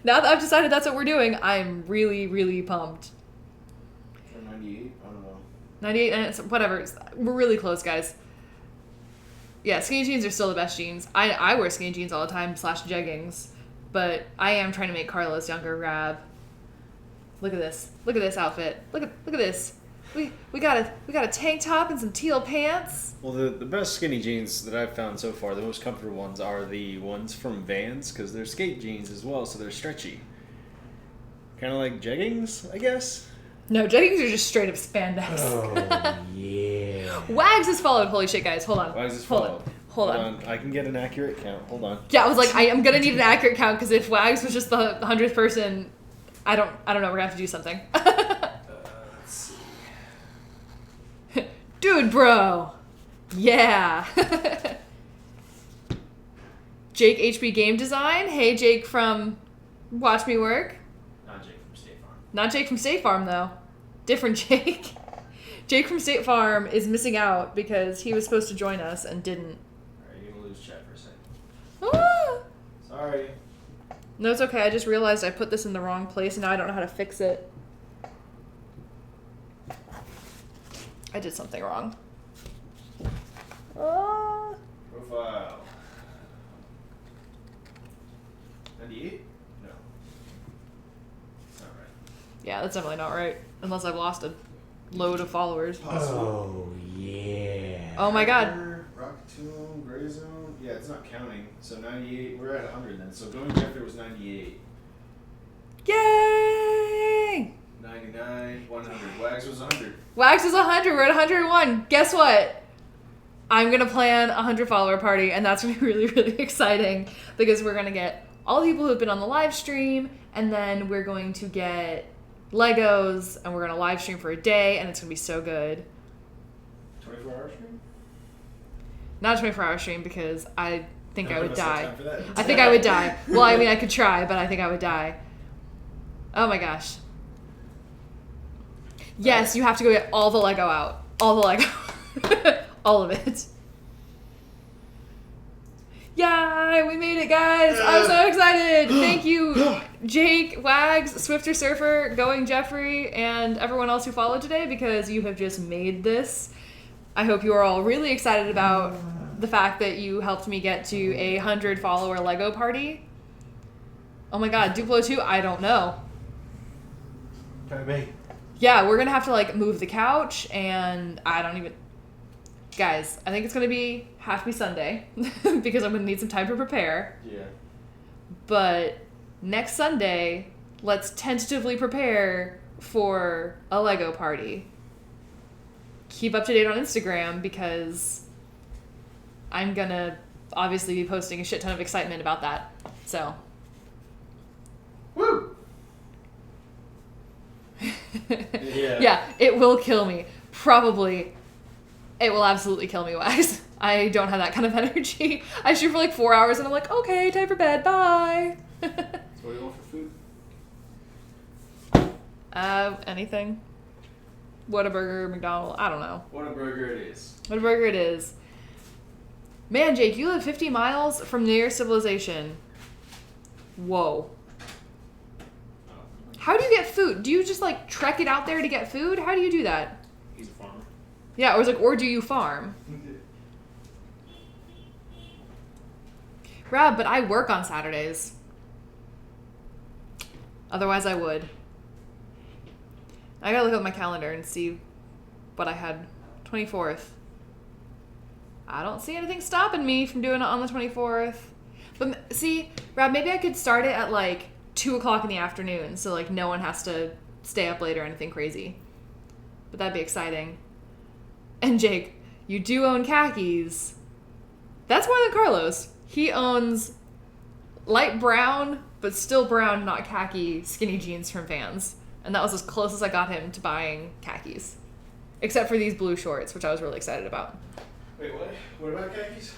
Now that I've decided that's what we're doing, I'm really, really pumped. Or 98? I don't know. 98, and it's whatever. We're really close, guys. Yeah, skinny jeans are still the best jeans. I wear skinny jeans all the time, / jeggings. But I am trying to make Carlos younger, Rab. Look at this. Look at this outfit. Look at this. We got a tank top and some teal pants. Well, the best skinny jeans that I've found so far, the most comfortable ones, are the ones from Vans, because they're skate jeans as well, so they're stretchy. Kind of like jeggings, I guess. No, jeggings are just straight up spandex. Oh, yeah. Wags is followed. Holy shit, guys. Hold on. Wags is Hold followed. on. Hold on. I can get an accurate count. Hold on. Yeah, I was like, I am gonna need an accurate count because if Wags was just the 100th person, I don't know. We're gonna have to do something. Let's see. Dude, bro. Yeah. Jake HB Game Design. Hey, Jake from Watch Me Work. Not Jake from State Farm. Not Jake from State Farm, though. Different Jake. Jake from State Farm is missing out because he was supposed to join us and didn't. Alright, you're gonna lose chat for a second. Ah! Sorry. No, it's okay. I just realized I put this in the wrong place and now I don't know how to fix it. I did something wrong. Ah. Profile. 98? No. That's not right. Yeah, that's definitely not right. Unless I've lost a load of followers. Oh, yeah. Oh my god. Rock Tomb, Gray Zone. Yeah, it's not counting. So 98. We're at 100 then. So going Jeffrey was 98. Yay! 99, 100. Wags was 100. Wax is 100. We're at 101. Guess what? I'm going to plan a 100 follower party, and that's going to be really, really exciting because we're going to get all the people who have been on the live stream, and then we're going to get Legos, and we're going to live stream for a day, and it's going to be so good. 24-hour stream? Not a 24-hour stream because I think I would die. Time for that. I think I would die. Well, I mean, I could try, but I think I would die. Oh my gosh. Yes, you have to go get all the Lego out. All the Lego. All of it. Yay, we made it, guys. I'm so excited. Thank you, Jake, Wags, Swifter Surfer, Going Jeffrey, and everyone else who followed today because you have just made this. I hope you are all really excited about the fact that you helped me get to a 100 follower Lego party. Oh my god, Duplo 2? I don't know. Try me. Yeah, we're gonna have to like move the couch and I don't even... Guys, I think it's gonna have to be Sunday because I'm gonna need some time to prepare. Yeah. But next Sunday, let's tentatively prepare for a Lego party. Keep up to date on Instagram because I'm gonna obviously be posting a shit ton of excitement about that. So. Woo! Yeah, it will kill me. Probably. It will absolutely kill me, Wags. I don't have that kind of energy. I shoot for like 4 hours and I'm like, okay, time for bed, bye. So what do you want for food? Anything. Whataburger, McDonald's, I don't know. Whataburger it is. Whataburger it is. Man, Jake, you live 50 miles from the nearest civilization. Whoa. How do you get food? Do you just like trek it out there to get food? How do you do that? He's a farmer. Yeah, or do you farm? Rab, but I work on Saturdays. Otherwise I would. I gotta look at my calendar and see what I had. 24th. I don't see anything stopping me from doing it on the 24th. But see, Rab, maybe I could start it at like 2 o'clock in the afternoon so like no one has to stay up late or anything crazy. But that'd be exciting. And Jake, you do own khakis. That's more than Carlos. He owns light brown, but still brown, not khaki, skinny jeans from Vans. And that was as close as I got him to buying khakis. Except for these blue shorts, which I was really excited about. Wait, what? What about khakis?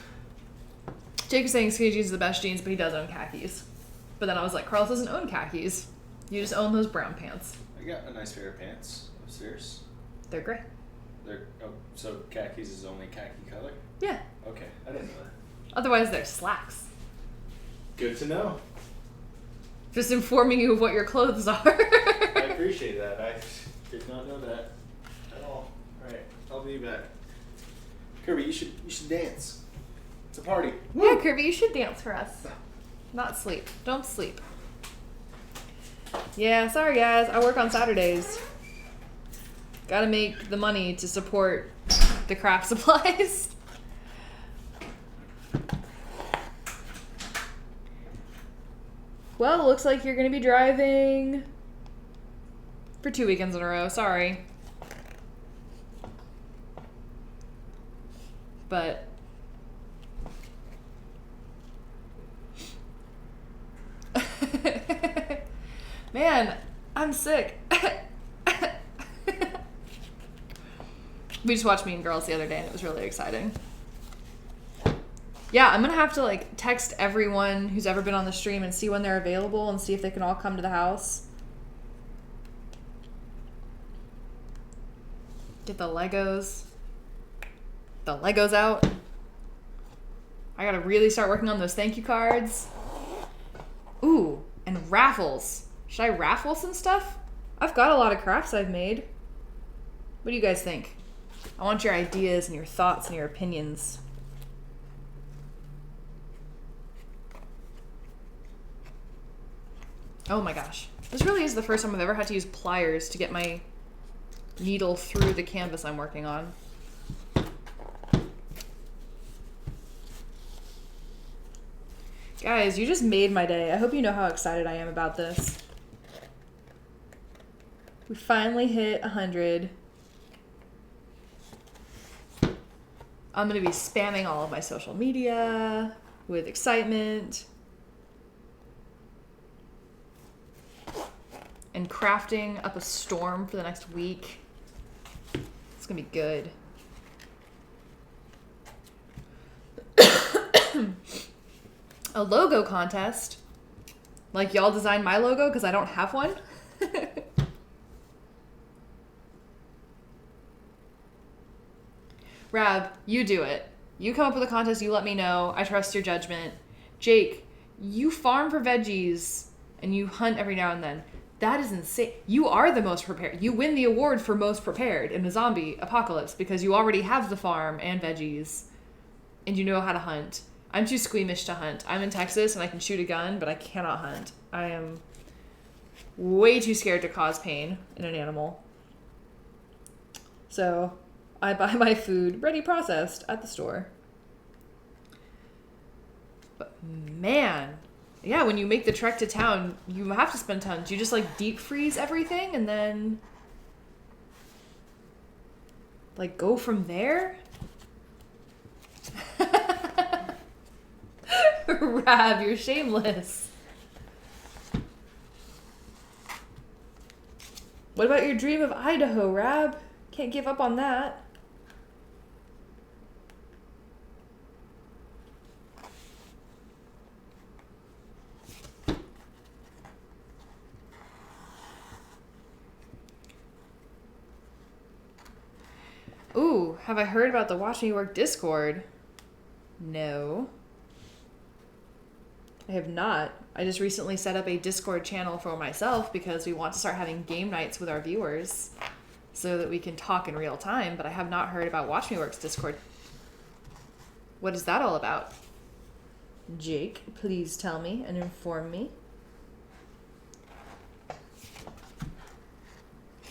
Jake is saying skinny jeans are the best jeans, but he does own khakis. But then I was like, Carlos doesn't own khakis. You just own those brown pants. I got a nice pair of pants upstairs. They're gray. So khakis is only khaki color? Yeah. Okay, I didn't know that. Otherwise, they're slacks. Good to know. Just informing you of what your clothes are. I appreciate that. I did not know that at all. Alright, I'll be back. Kirby, you should dance. It's a party. Yeah, Kirby, you should dance for us. Not sleep. Don't sleep. Yeah, sorry guys. I work on Saturdays. Gotta make the money to support the craft supplies. Well, it looks like you're gonna be driving For 2 weekends in a row, sorry. But man, I'm sick. We just watched Mean Girls the other day and it was really exciting. Yeah, I'm gonna have to like text everyone who's ever been on the stream and see when they're available and see if they can all come to the house. Get the Legos out. I gotta really start working on those thank you cards. Ooh, and raffles. Should I raffle some stuff? I've got a lot of crafts I've made. What do you guys think? I want your ideas and your thoughts and your opinions. Oh my gosh. This really is the first time I've ever had to use pliers to get my needle through the canvas I'm working on. Guys, you just made my day. I hope you know how excited I am about this. We finally hit 100. I'm going to be spamming all of my social media with excitement. And crafting up a storm for the next week. It's going to be good. A logo contest? Like y'all designed my logo because I don't have one? Rab, you do it. You come up with a contest, you let me know. I trust your judgment. Jake, you farm for veggies and you hunt every now and then. That is insane. You are the most prepared. You win the award for most prepared in the zombie apocalypse because you already have the farm and veggies and you know how to hunt. I'm too squeamish to hunt. I'm in Texas and I can shoot a gun, but I cannot hunt. I am way too scared to cause pain in an animal. So I buy my food ready processed at the store. But man, yeah, when you make the trek to town, you have to spend tons. You just like deep freeze everything and then like go from there. Rab, you're shameless. What about your dream of Idaho, Rab? Can't give up on that. Ooh, have I heard about the Watch Me Work Discord? No. I have not. I just recently set up a Discord channel for myself because we want to start having game nights with our viewers so that we can talk in real time, but I have not heard about Watch Me Work's Discord. What is that all about? Jake, please tell me and inform me.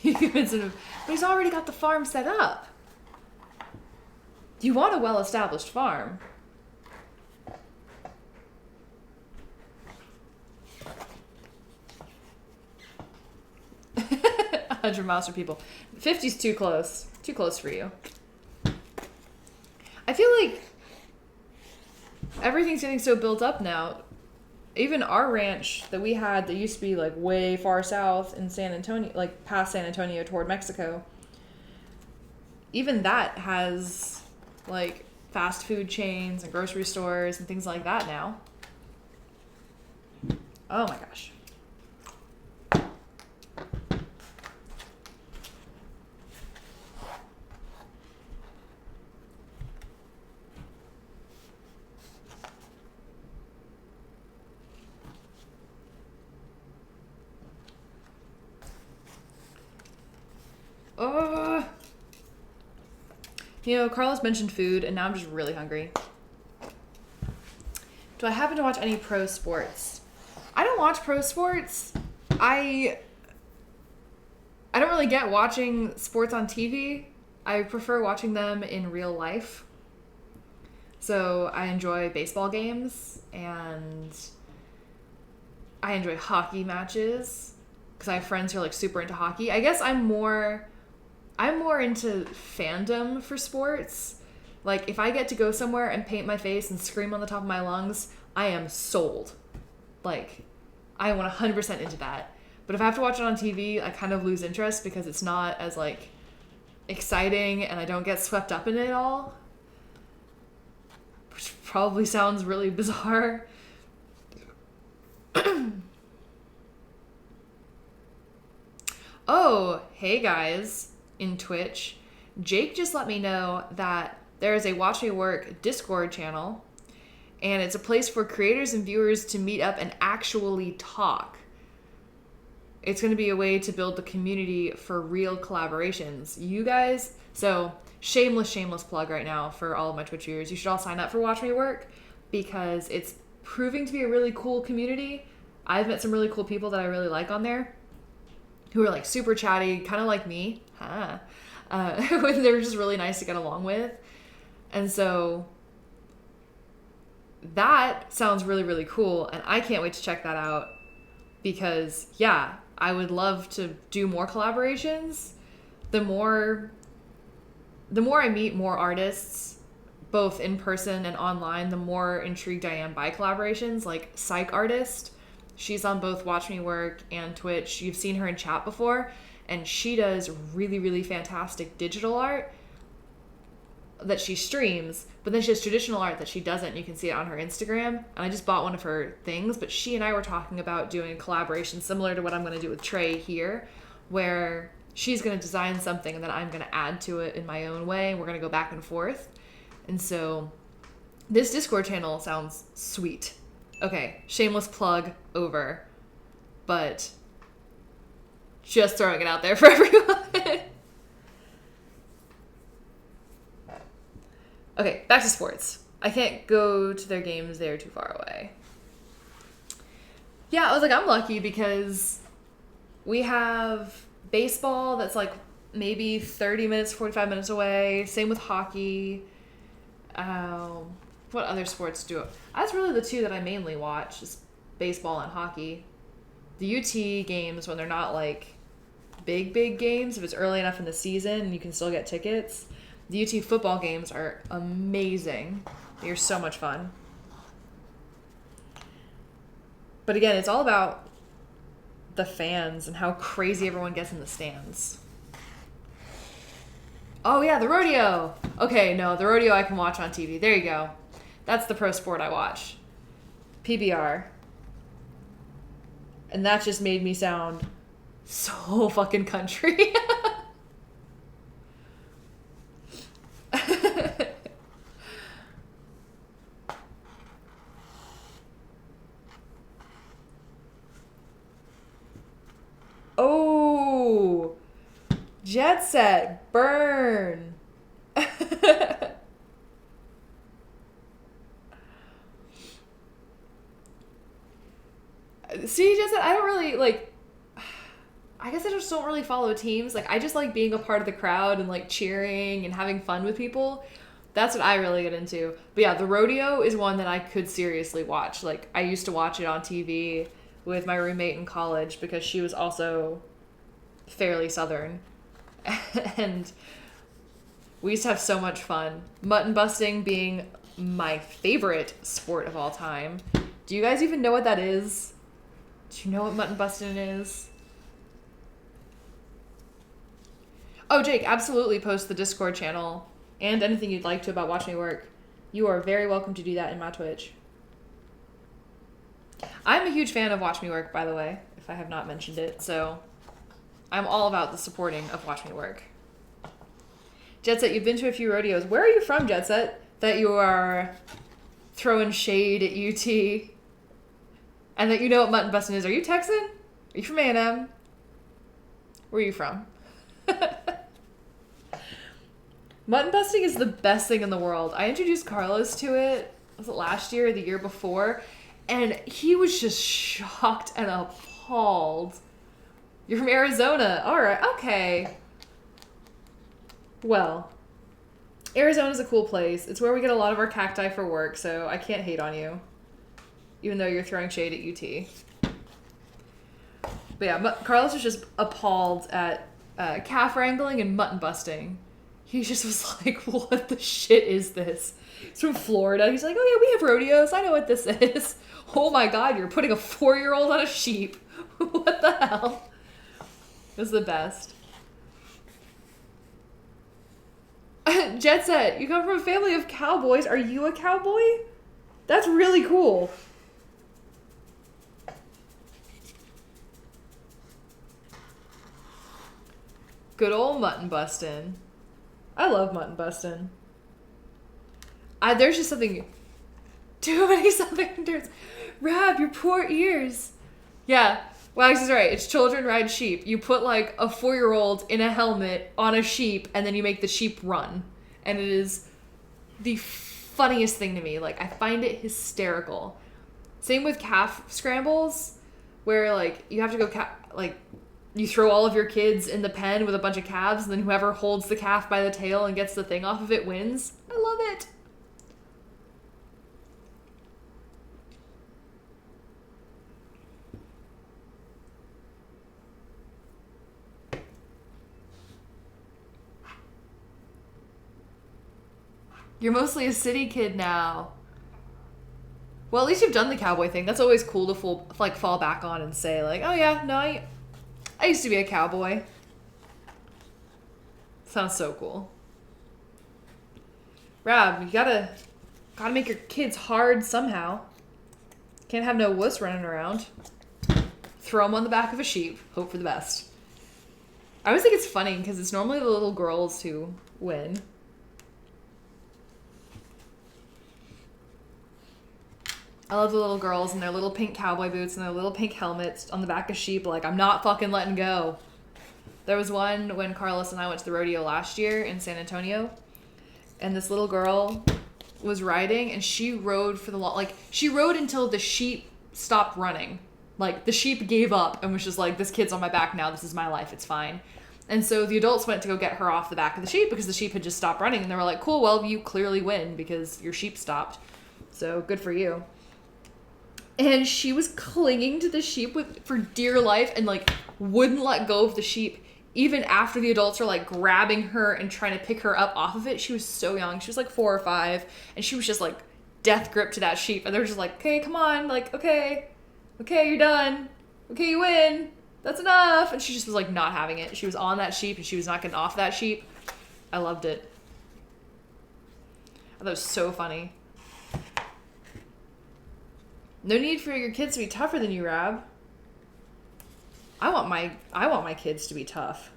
You convinced him, but he's already got the farm set up. You want a well-established farm. 100 miles for people. 50's too close. Too close for you. I feel like everything's getting so built up now. Even our ranch that we had that used to be like way far south in San Antonio, like past San Antonio toward Mexico, even that has like fast food chains and grocery stores and things like that now. Oh my gosh. You know, Carlos mentioned food, and now I'm just really hungry. Do I happen to watch any pro sports? I don't watch pro sports. I don't really get watching sports on TV. I prefer watching them in real life. So I enjoy baseball games, and I enjoy hockey matches. because I have friends who are like super into hockey. I guess I'm more into fandom for sports. Like, if I get to go somewhere and paint my face and scream on the top of my lungs, I am sold. Like, I am 100% into that. But if I have to watch it on TV, I kind of lose interest because it's not as, like, exciting and I don't get swept up in it all. Which probably sounds really bizarre. Oh, hey guys, in Twitch. Jake just let me know that there is a Watch Me Work Discord channel, and it's a place for creators and viewers to meet up and actually talk. It's going to be a way to build the community for real collaborations. You guys, so shameless plug right now for all of my Twitch viewers. You should all sign up for Watch Me Work because it's proving to be a really cool community. I've met some really cool people that I really like on there who are like super chatty, kind of like me. They're just really nice to get along with. And so that sounds really, really cool. And I can't wait to check that out because, yeah, I would love to do more collaborations. The more I meet more artists, both in person and online, the more intrigued I am by collaborations. Like Psych Artist, she's on both Watch Me Work and Twitch. You've seen her in chat before, and she does really, really fantastic digital art that she streams, but then she has traditional art that she doesn't. You can see it on her Instagram, and I just bought one of her things, but she and I were talking about doing a collaboration similar to what I'm going to do with Trey here, where she's going to design something and then I'm going to add to it in my own way, and we're going to go back and forth. And so this Discord channel sounds sweet. Okay, shameless plug over, but just throwing it out there for everyone. Okay, back to sports. I can't go to their games, they're too far away. Yeah, I was like, I'm lucky because we have baseball that's like maybe 30 minutes, 45 minutes away. Same with hockey. What other sports do? That's really the two that I mainly watch, is baseball and hockey. The UT games, when they're not like big games, if it's early enough in the season and you can still get tickets. The UT football games are amazing. They're so much fun. But again, it's all about the fans and how crazy everyone gets in the stands. Oh yeah, the rodeo. Okay, no, the rodeo I can watch on TV. There you go. That's the pro sport I watch. PBR. And that just made me sound so fucking country. Oh, Jet Set, burn. See, Jet Set, I don't really, like, I guess I just don't really follow teams. Like, I just like being a part of the crowd and, like, cheering and having fun with people. That's what I really get into. But yeah, the rodeo is one that I could seriously watch. Like, I used to watch it on TV with my roommate in college because she was also fairly Southern. And we used to have so much fun. Mutton busting being my favorite sport of all time. Do you guys even know what that is? Do you know what mutton busting is? Oh, Jake, absolutely post the Discord channel and anything you'd like to about Watch Me Work. You are very welcome to do that in my Twitch. I'm a huge fan of Watch Me Work, by the way, if I have not mentioned it, so I'm all about the supporting of Watch Me Work. Jet Set, you've been to a few rodeos. Where are you from, Jet Set, that you are throwing shade at UT and that you know what mutton busting is? Are you Texan? Are you from A&M? Where are you from? Mutton busting is the best thing in the world. I introduced Carlos to it, was it last year or the year before? And he was just shocked and appalled. You're from Arizona. All right. Okay. Well, Arizona's a cool place. It's where we get a lot of our cacti for work, so I can't hate on you, even though you're throwing shade at UT. But yeah, Carlos was just appalled at calf wrangling and mutton busting. He just was like, what the shit is this? He's from Florida. He's like, oh yeah, we have rodeos. I know what this is. Oh my god, you're putting a 4-year-old on a sheep. What the hell? It was the best. Jet Set, you come from a family of cowboys. Are you a cowboy? That's really cool. Good old mutton bustin'. I love mutton bustin'. There's just something... Too many Southern terms. Rab, your poor ears. Yeah, Wags is right. It's children ride sheep. You put like a 4-year-old in a helmet on a sheep and then you make the sheep run. And it is the funniest thing to me. Like, I find it hysterical. Same with calf scrambles, where like you have to go you throw all of your kids in the pen with a bunch of calves, and then whoever holds the calf by the tail and gets the thing off of it wins. I love it. You're mostly a city kid now. Well, at least you've done the cowboy thing. That's always cool to fall back on and say, like, oh yeah, no, I used to be a cowboy. Sounds so cool. Rab, you gotta make your kids hard somehow. Can't have no wuss running around. Throw them on the back of a sheep. Hope for the best. I always think it's funny because it's normally the little girls who win. I love the little girls and their little pink cowboy boots and their little pink helmets on the back of sheep. Like, I'm not fucking letting go. There was one when Carlos and I went to the rodeo last year in San Antonio. And this little girl was riding and she rode for she rode until the sheep stopped running. Like, the sheep gave up and was just like, this kid's on my back now. This is my life. It's fine. And so the adults went to go get her off the back of the sheep because the sheep had just stopped running. And they were like, cool, well, you clearly win because your sheep stopped. So good for you. And she was clinging to the sheep for dear life and like wouldn't let go of the sheep even after the adults are like grabbing her and trying to pick her up off of it. She was so young. She was like 4 or 5 and she was just like death grip to that sheep. And they were just like, okay, come on. Like, okay, you're done. Okay, you win. That's enough. And she just was like not having it. She was on that sheep and she was not getting off that sheep. I loved it. I thought it was so funny. No need for your kids to be tougher than you, Rab. I want my kids to be tough.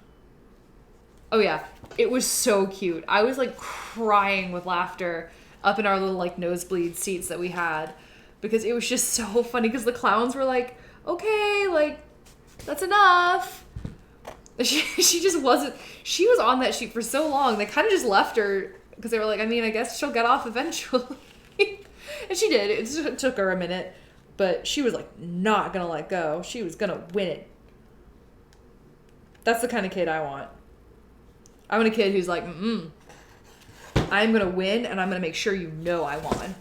Oh yeah, it was so cute. I was like crying with laughter up in our little like nosebleed seats that we had because it was just so funny because the clowns were like, okay, like that's enough. She just wasn't. She was on that sheep for so long. They kind of just left her because they were like, I mean, I guess she'll get off eventually. And she did. It took her a minute, but she was like not gonna let go. She was gonna win it. That's the kind of kid I want. I want a kid who's like, I'm gonna win and I'm gonna make sure you know I won.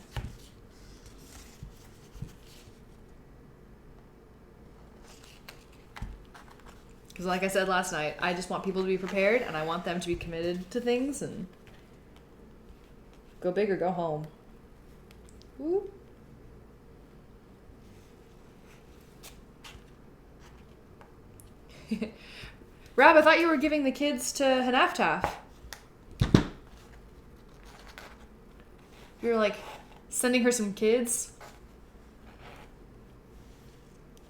Because like I said last night, I just want people to be prepared and I want them to be committed to things and go big or go home. Woo. Rab, I thought you were giving the kids to Hanaftaf. You were like sending her some kids.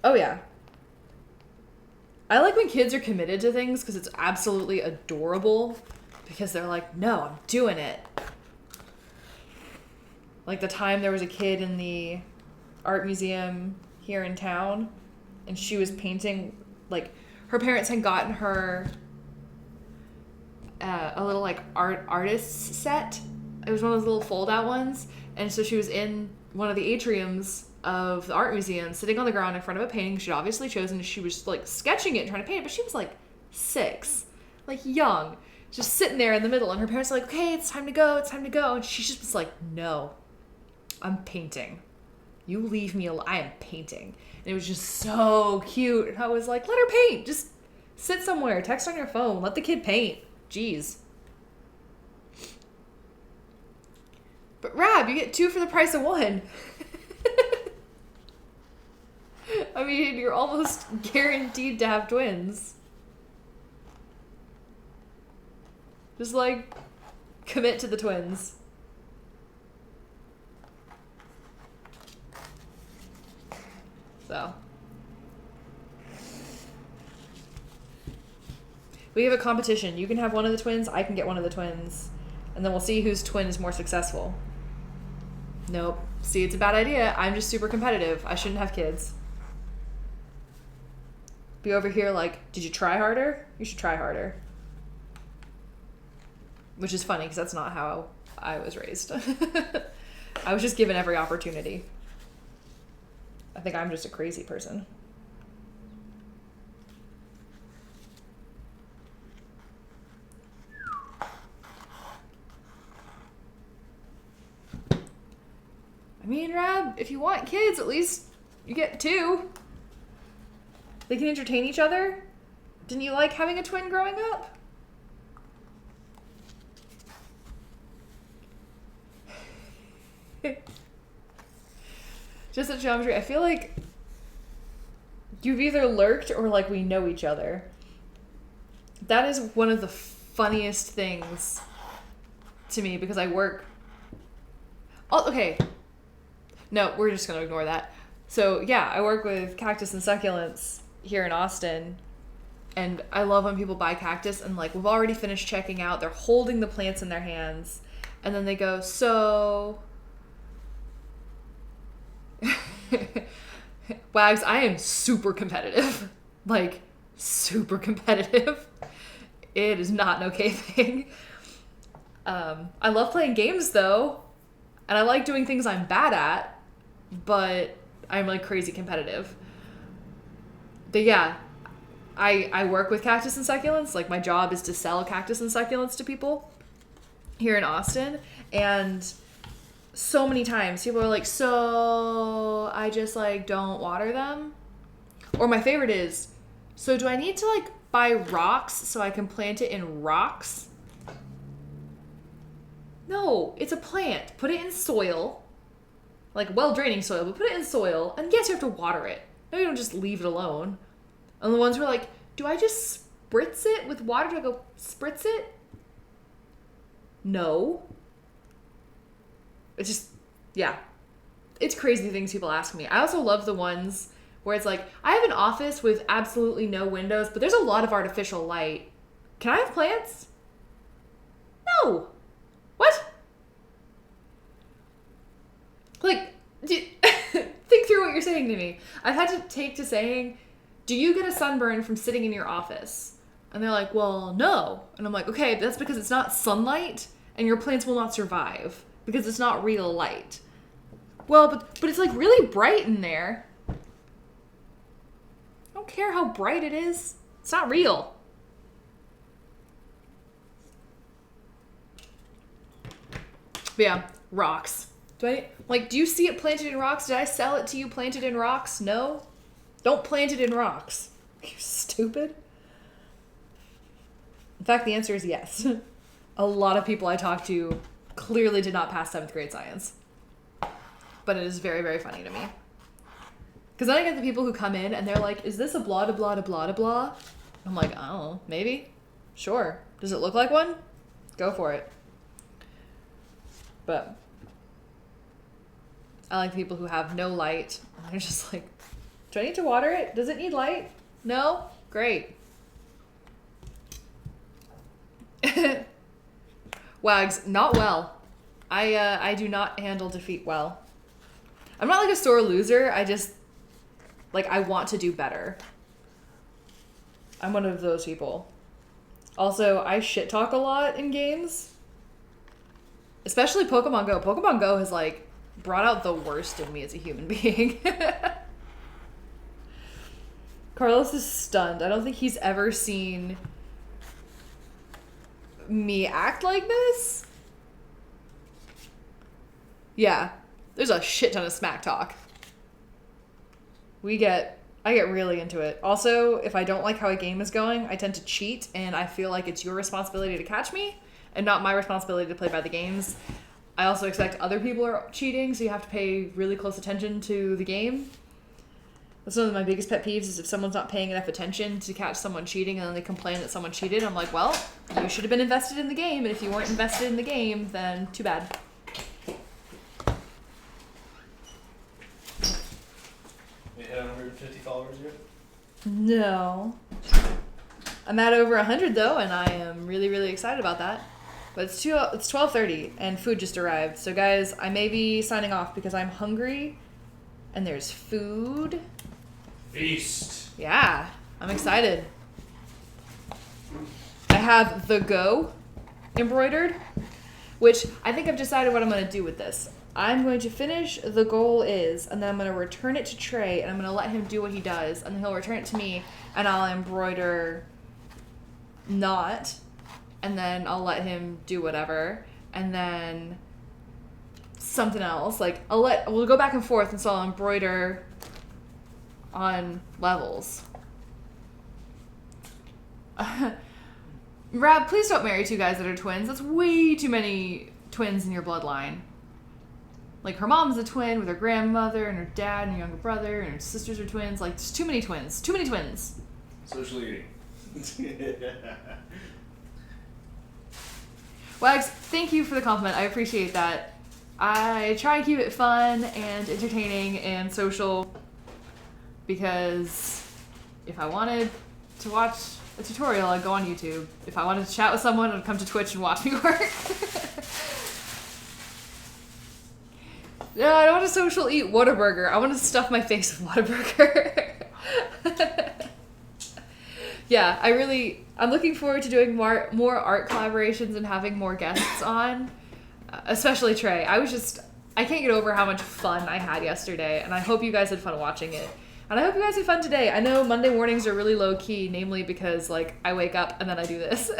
Oh yeah. I like when kids are committed to things because it's absolutely adorable because they're like, no, I'm doing it. Like the time there was a kid in the art museum here in town and she was painting, like her parents had gotten her a little like artist set. It was one of those little fold out ones. And so she was in one of the atriums of the art museum sitting on the ground in front of a painting she'd obviously chosen. She was like sketching it and trying to paint it, but she was like 6, like young, just sitting there in the middle. And her parents were like, okay, it's time to go. And she just was like, no. I'm painting. You leave me alone. I am painting. And it was just so cute. And I was like, let her paint. Just sit somewhere. Text on your phone. Let the kid paint. Jeez. But Rab, you get 2 for the price of 1. I mean, you're almost guaranteed to have twins. Just, like, commit to the twins. So. We have a competition. You can have one of the twins, I can get one of the twins. And then we'll see whose twin is more successful. Nope. See, it's a bad idea. I'm just super competitive. I shouldn't have kids. Be over here like, did you try harder? You should try harder. Which is funny, because that's not how I was raised. I was just given every opportunity. I think I'm just a crazy person. I mean, Rab, if you want kids, at least you get 2. They can entertain each other. Didn't you like having a twin growing up? Just at geometry, I feel like you've either lurked or like we know each other. That is one of the funniest things to me because I work... Oh, okay. No, we're just going to ignore that. So yeah, I work with cactus and succulents here in Austin. And I love when people buy cactus and like we've already finished checking out. They're holding the plants in their hands. And then they go, so... Wags, I am super competitive. Like, super competitive. It is not an okay thing. I love playing games, though. And I like doing things I'm bad at. But I'm, like, crazy competitive. But, yeah. I work with cactus and succulents. Like, my job is to sell cactus and succulents to people here in Austin. And... so many times people are like, so I just like don't water them. Or my favorite is, so do I need to like buy rocks so I can plant it in rocks? No, it's a plant. Put it in soil, like well-draining soil, but put it in soil. And yes, you have to water it. No, you don't just leave it alone. And the ones who are like, do I just spritz it with water? Do I go spritz it? No. It's just, yeah. It's crazy things people ask me. I also love the ones where it's like, I have an office with absolutely no windows, but there's a lot of artificial light. Can I have plants? No. What? Like, think through what you're saying to me. I've had to take to saying, do you get a sunburn from sitting in your office? And they're like, well, no. And I'm like, okay, that's because it's not sunlight and your plants will not survive. Because it's not real light. Well, but it's like really bright in there. I don't care how bright it is. It's not real. But yeah, rocks. Do you see it planted in rocks? Did I sell it to you planted in rocks? No? Don't plant it in rocks. Are you stupid? In fact, the answer is yes. A lot of people I talk to clearly did not pass 7th grade science. But it is very, very funny to me. Because then I get the people who come in and they're like, is this a blah, blah, blah, blah, blah? I'm like, I don't know, maybe? Sure. Does it look like one? Go for it. But I like the people who have no light. They're just like, do I need to water it? Does it need light? No? Great. Wags, not well. I do not handle defeat well. I'm not like a sore loser. I just, like, I want to do better. I'm one of those people. Also, I shit talk a lot in games. Especially Pokemon Go. Pokemon Go has, like, brought out the worst in me as a human being. Carlos is stunned. I don't think he's ever seen me act like this. Yeah, there's a shit ton of smack talk. I get really into it. Also, if I don't like how a game is going, I tend to cheat, and I feel like it's your responsibility to catch me and not my responsibility to play by the games. I also expect other people are cheating, so you have to pay really close attention to the game. That's one of my biggest pet peeves is if someone's not paying enough attention to catch someone cheating and then they complain that someone cheated. I'm like, well, you should have been invested in the game, and if you weren't invested in the game, then too bad. You hit 150 followers yet? No. I'm at over 100 though, and I am really, really excited about that. But it's 12:30 and food just arrived. So guys, I may be signing off because I'm hungry and there's food. Feast. Yeah, I'm excited. I have the Go embroidered, which I think I've decided what I'm going to do with this. I'm going to finish the goal is, and then I'm going to return it to Trey, and I'm going to let him do what he does, and then he'll return it to me, and I'll embroider not, and then I'll let him do whatever, and then something else. Like, we'll go back and forth, and so I'll embroider on levels. Rab, please don't marry two guys that are twins. That's way too many twins in your bloodline. Like, her mom's a twin with her grandmother and her dad and her younger brother, and her sisters are twins. Like, there's too many twins. Too many twins. Social eating. Wags, thank you for the compliment. I appreciate that. I try and keep it fun and entertaining and social because if I wanted to watch a tutorial, I'd go on YouTube. If I wanted to chat with someone, I'd come to Twitch and watch me work. No, I don't want to social eat Whataburger. I want to stuff my face with Whataburger. Yeah, I'm looking forward to doing more art collaborations and having more guests on, especially Trey. I can't get over how much fun I had yesterday, and I hope you guys had fun watching it. And I hope you guys had fun today. I know Monday mornings are really low key, namely because like I wake up and then I do this.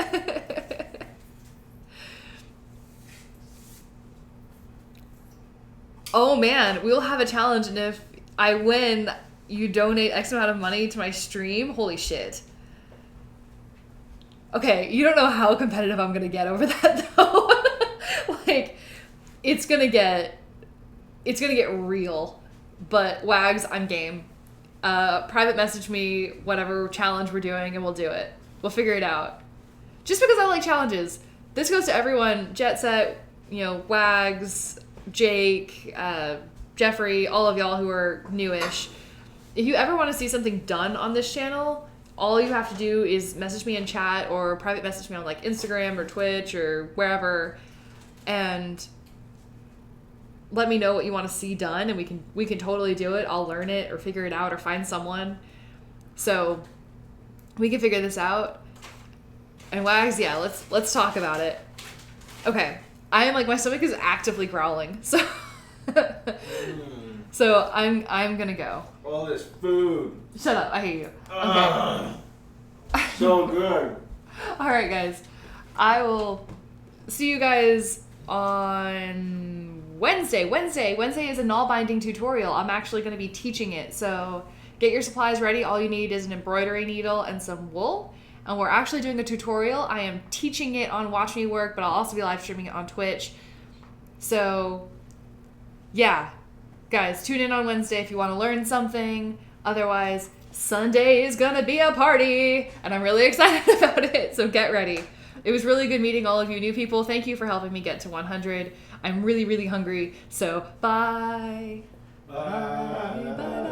Oh man, we'll have a challenge, and if I win, you donate X amount of money to my stream. Holy shit. Okay, you don't know how competitive I'm gonna get over that though. Like, it's gonna get real. But Wags, I'm game. Private message me whatever challenge we're doing and we'll do it. We'll figure it out. Just because I like challenges. This goes to everyone. Jet Set, Wags, Jake, Jeffrey, all of y'all who are newish. If you ever want to see something done on this channel, all you have to do is message me in chat or private message me on like Instagram or Twitch or wherever, and let me know what you want to see done, and we can totally do it. I'll learn it or figure it out or find someone. So we can figure this out. And Wags, yeah, let's talk about it. Okay. I am like, my stomach is actively growling. So so I'm gonna go. All this food. Shut up, I hate you. Okay. So good. Alright guys. I will see you guys on Wednesday. Wednesday is a null binding tutorial. I'm actually gonna be teaching it. So get your supplies ready. All you need is an embroidery needle and some wool. And we're actually doing a tutorial. I am teaching it on Watch Me Work, but I'll also be live streaming it on Twitch. So, yeah. Guys, tune in on Wednesday if you want to learn something. Otherwise, Sunday is gonna be a party, and I'm really excited about it, so get ready. It was really good meeting all of you new people. Thank you for helping me get to 100. I'm really, really hungry, so bye. Bye. Bye.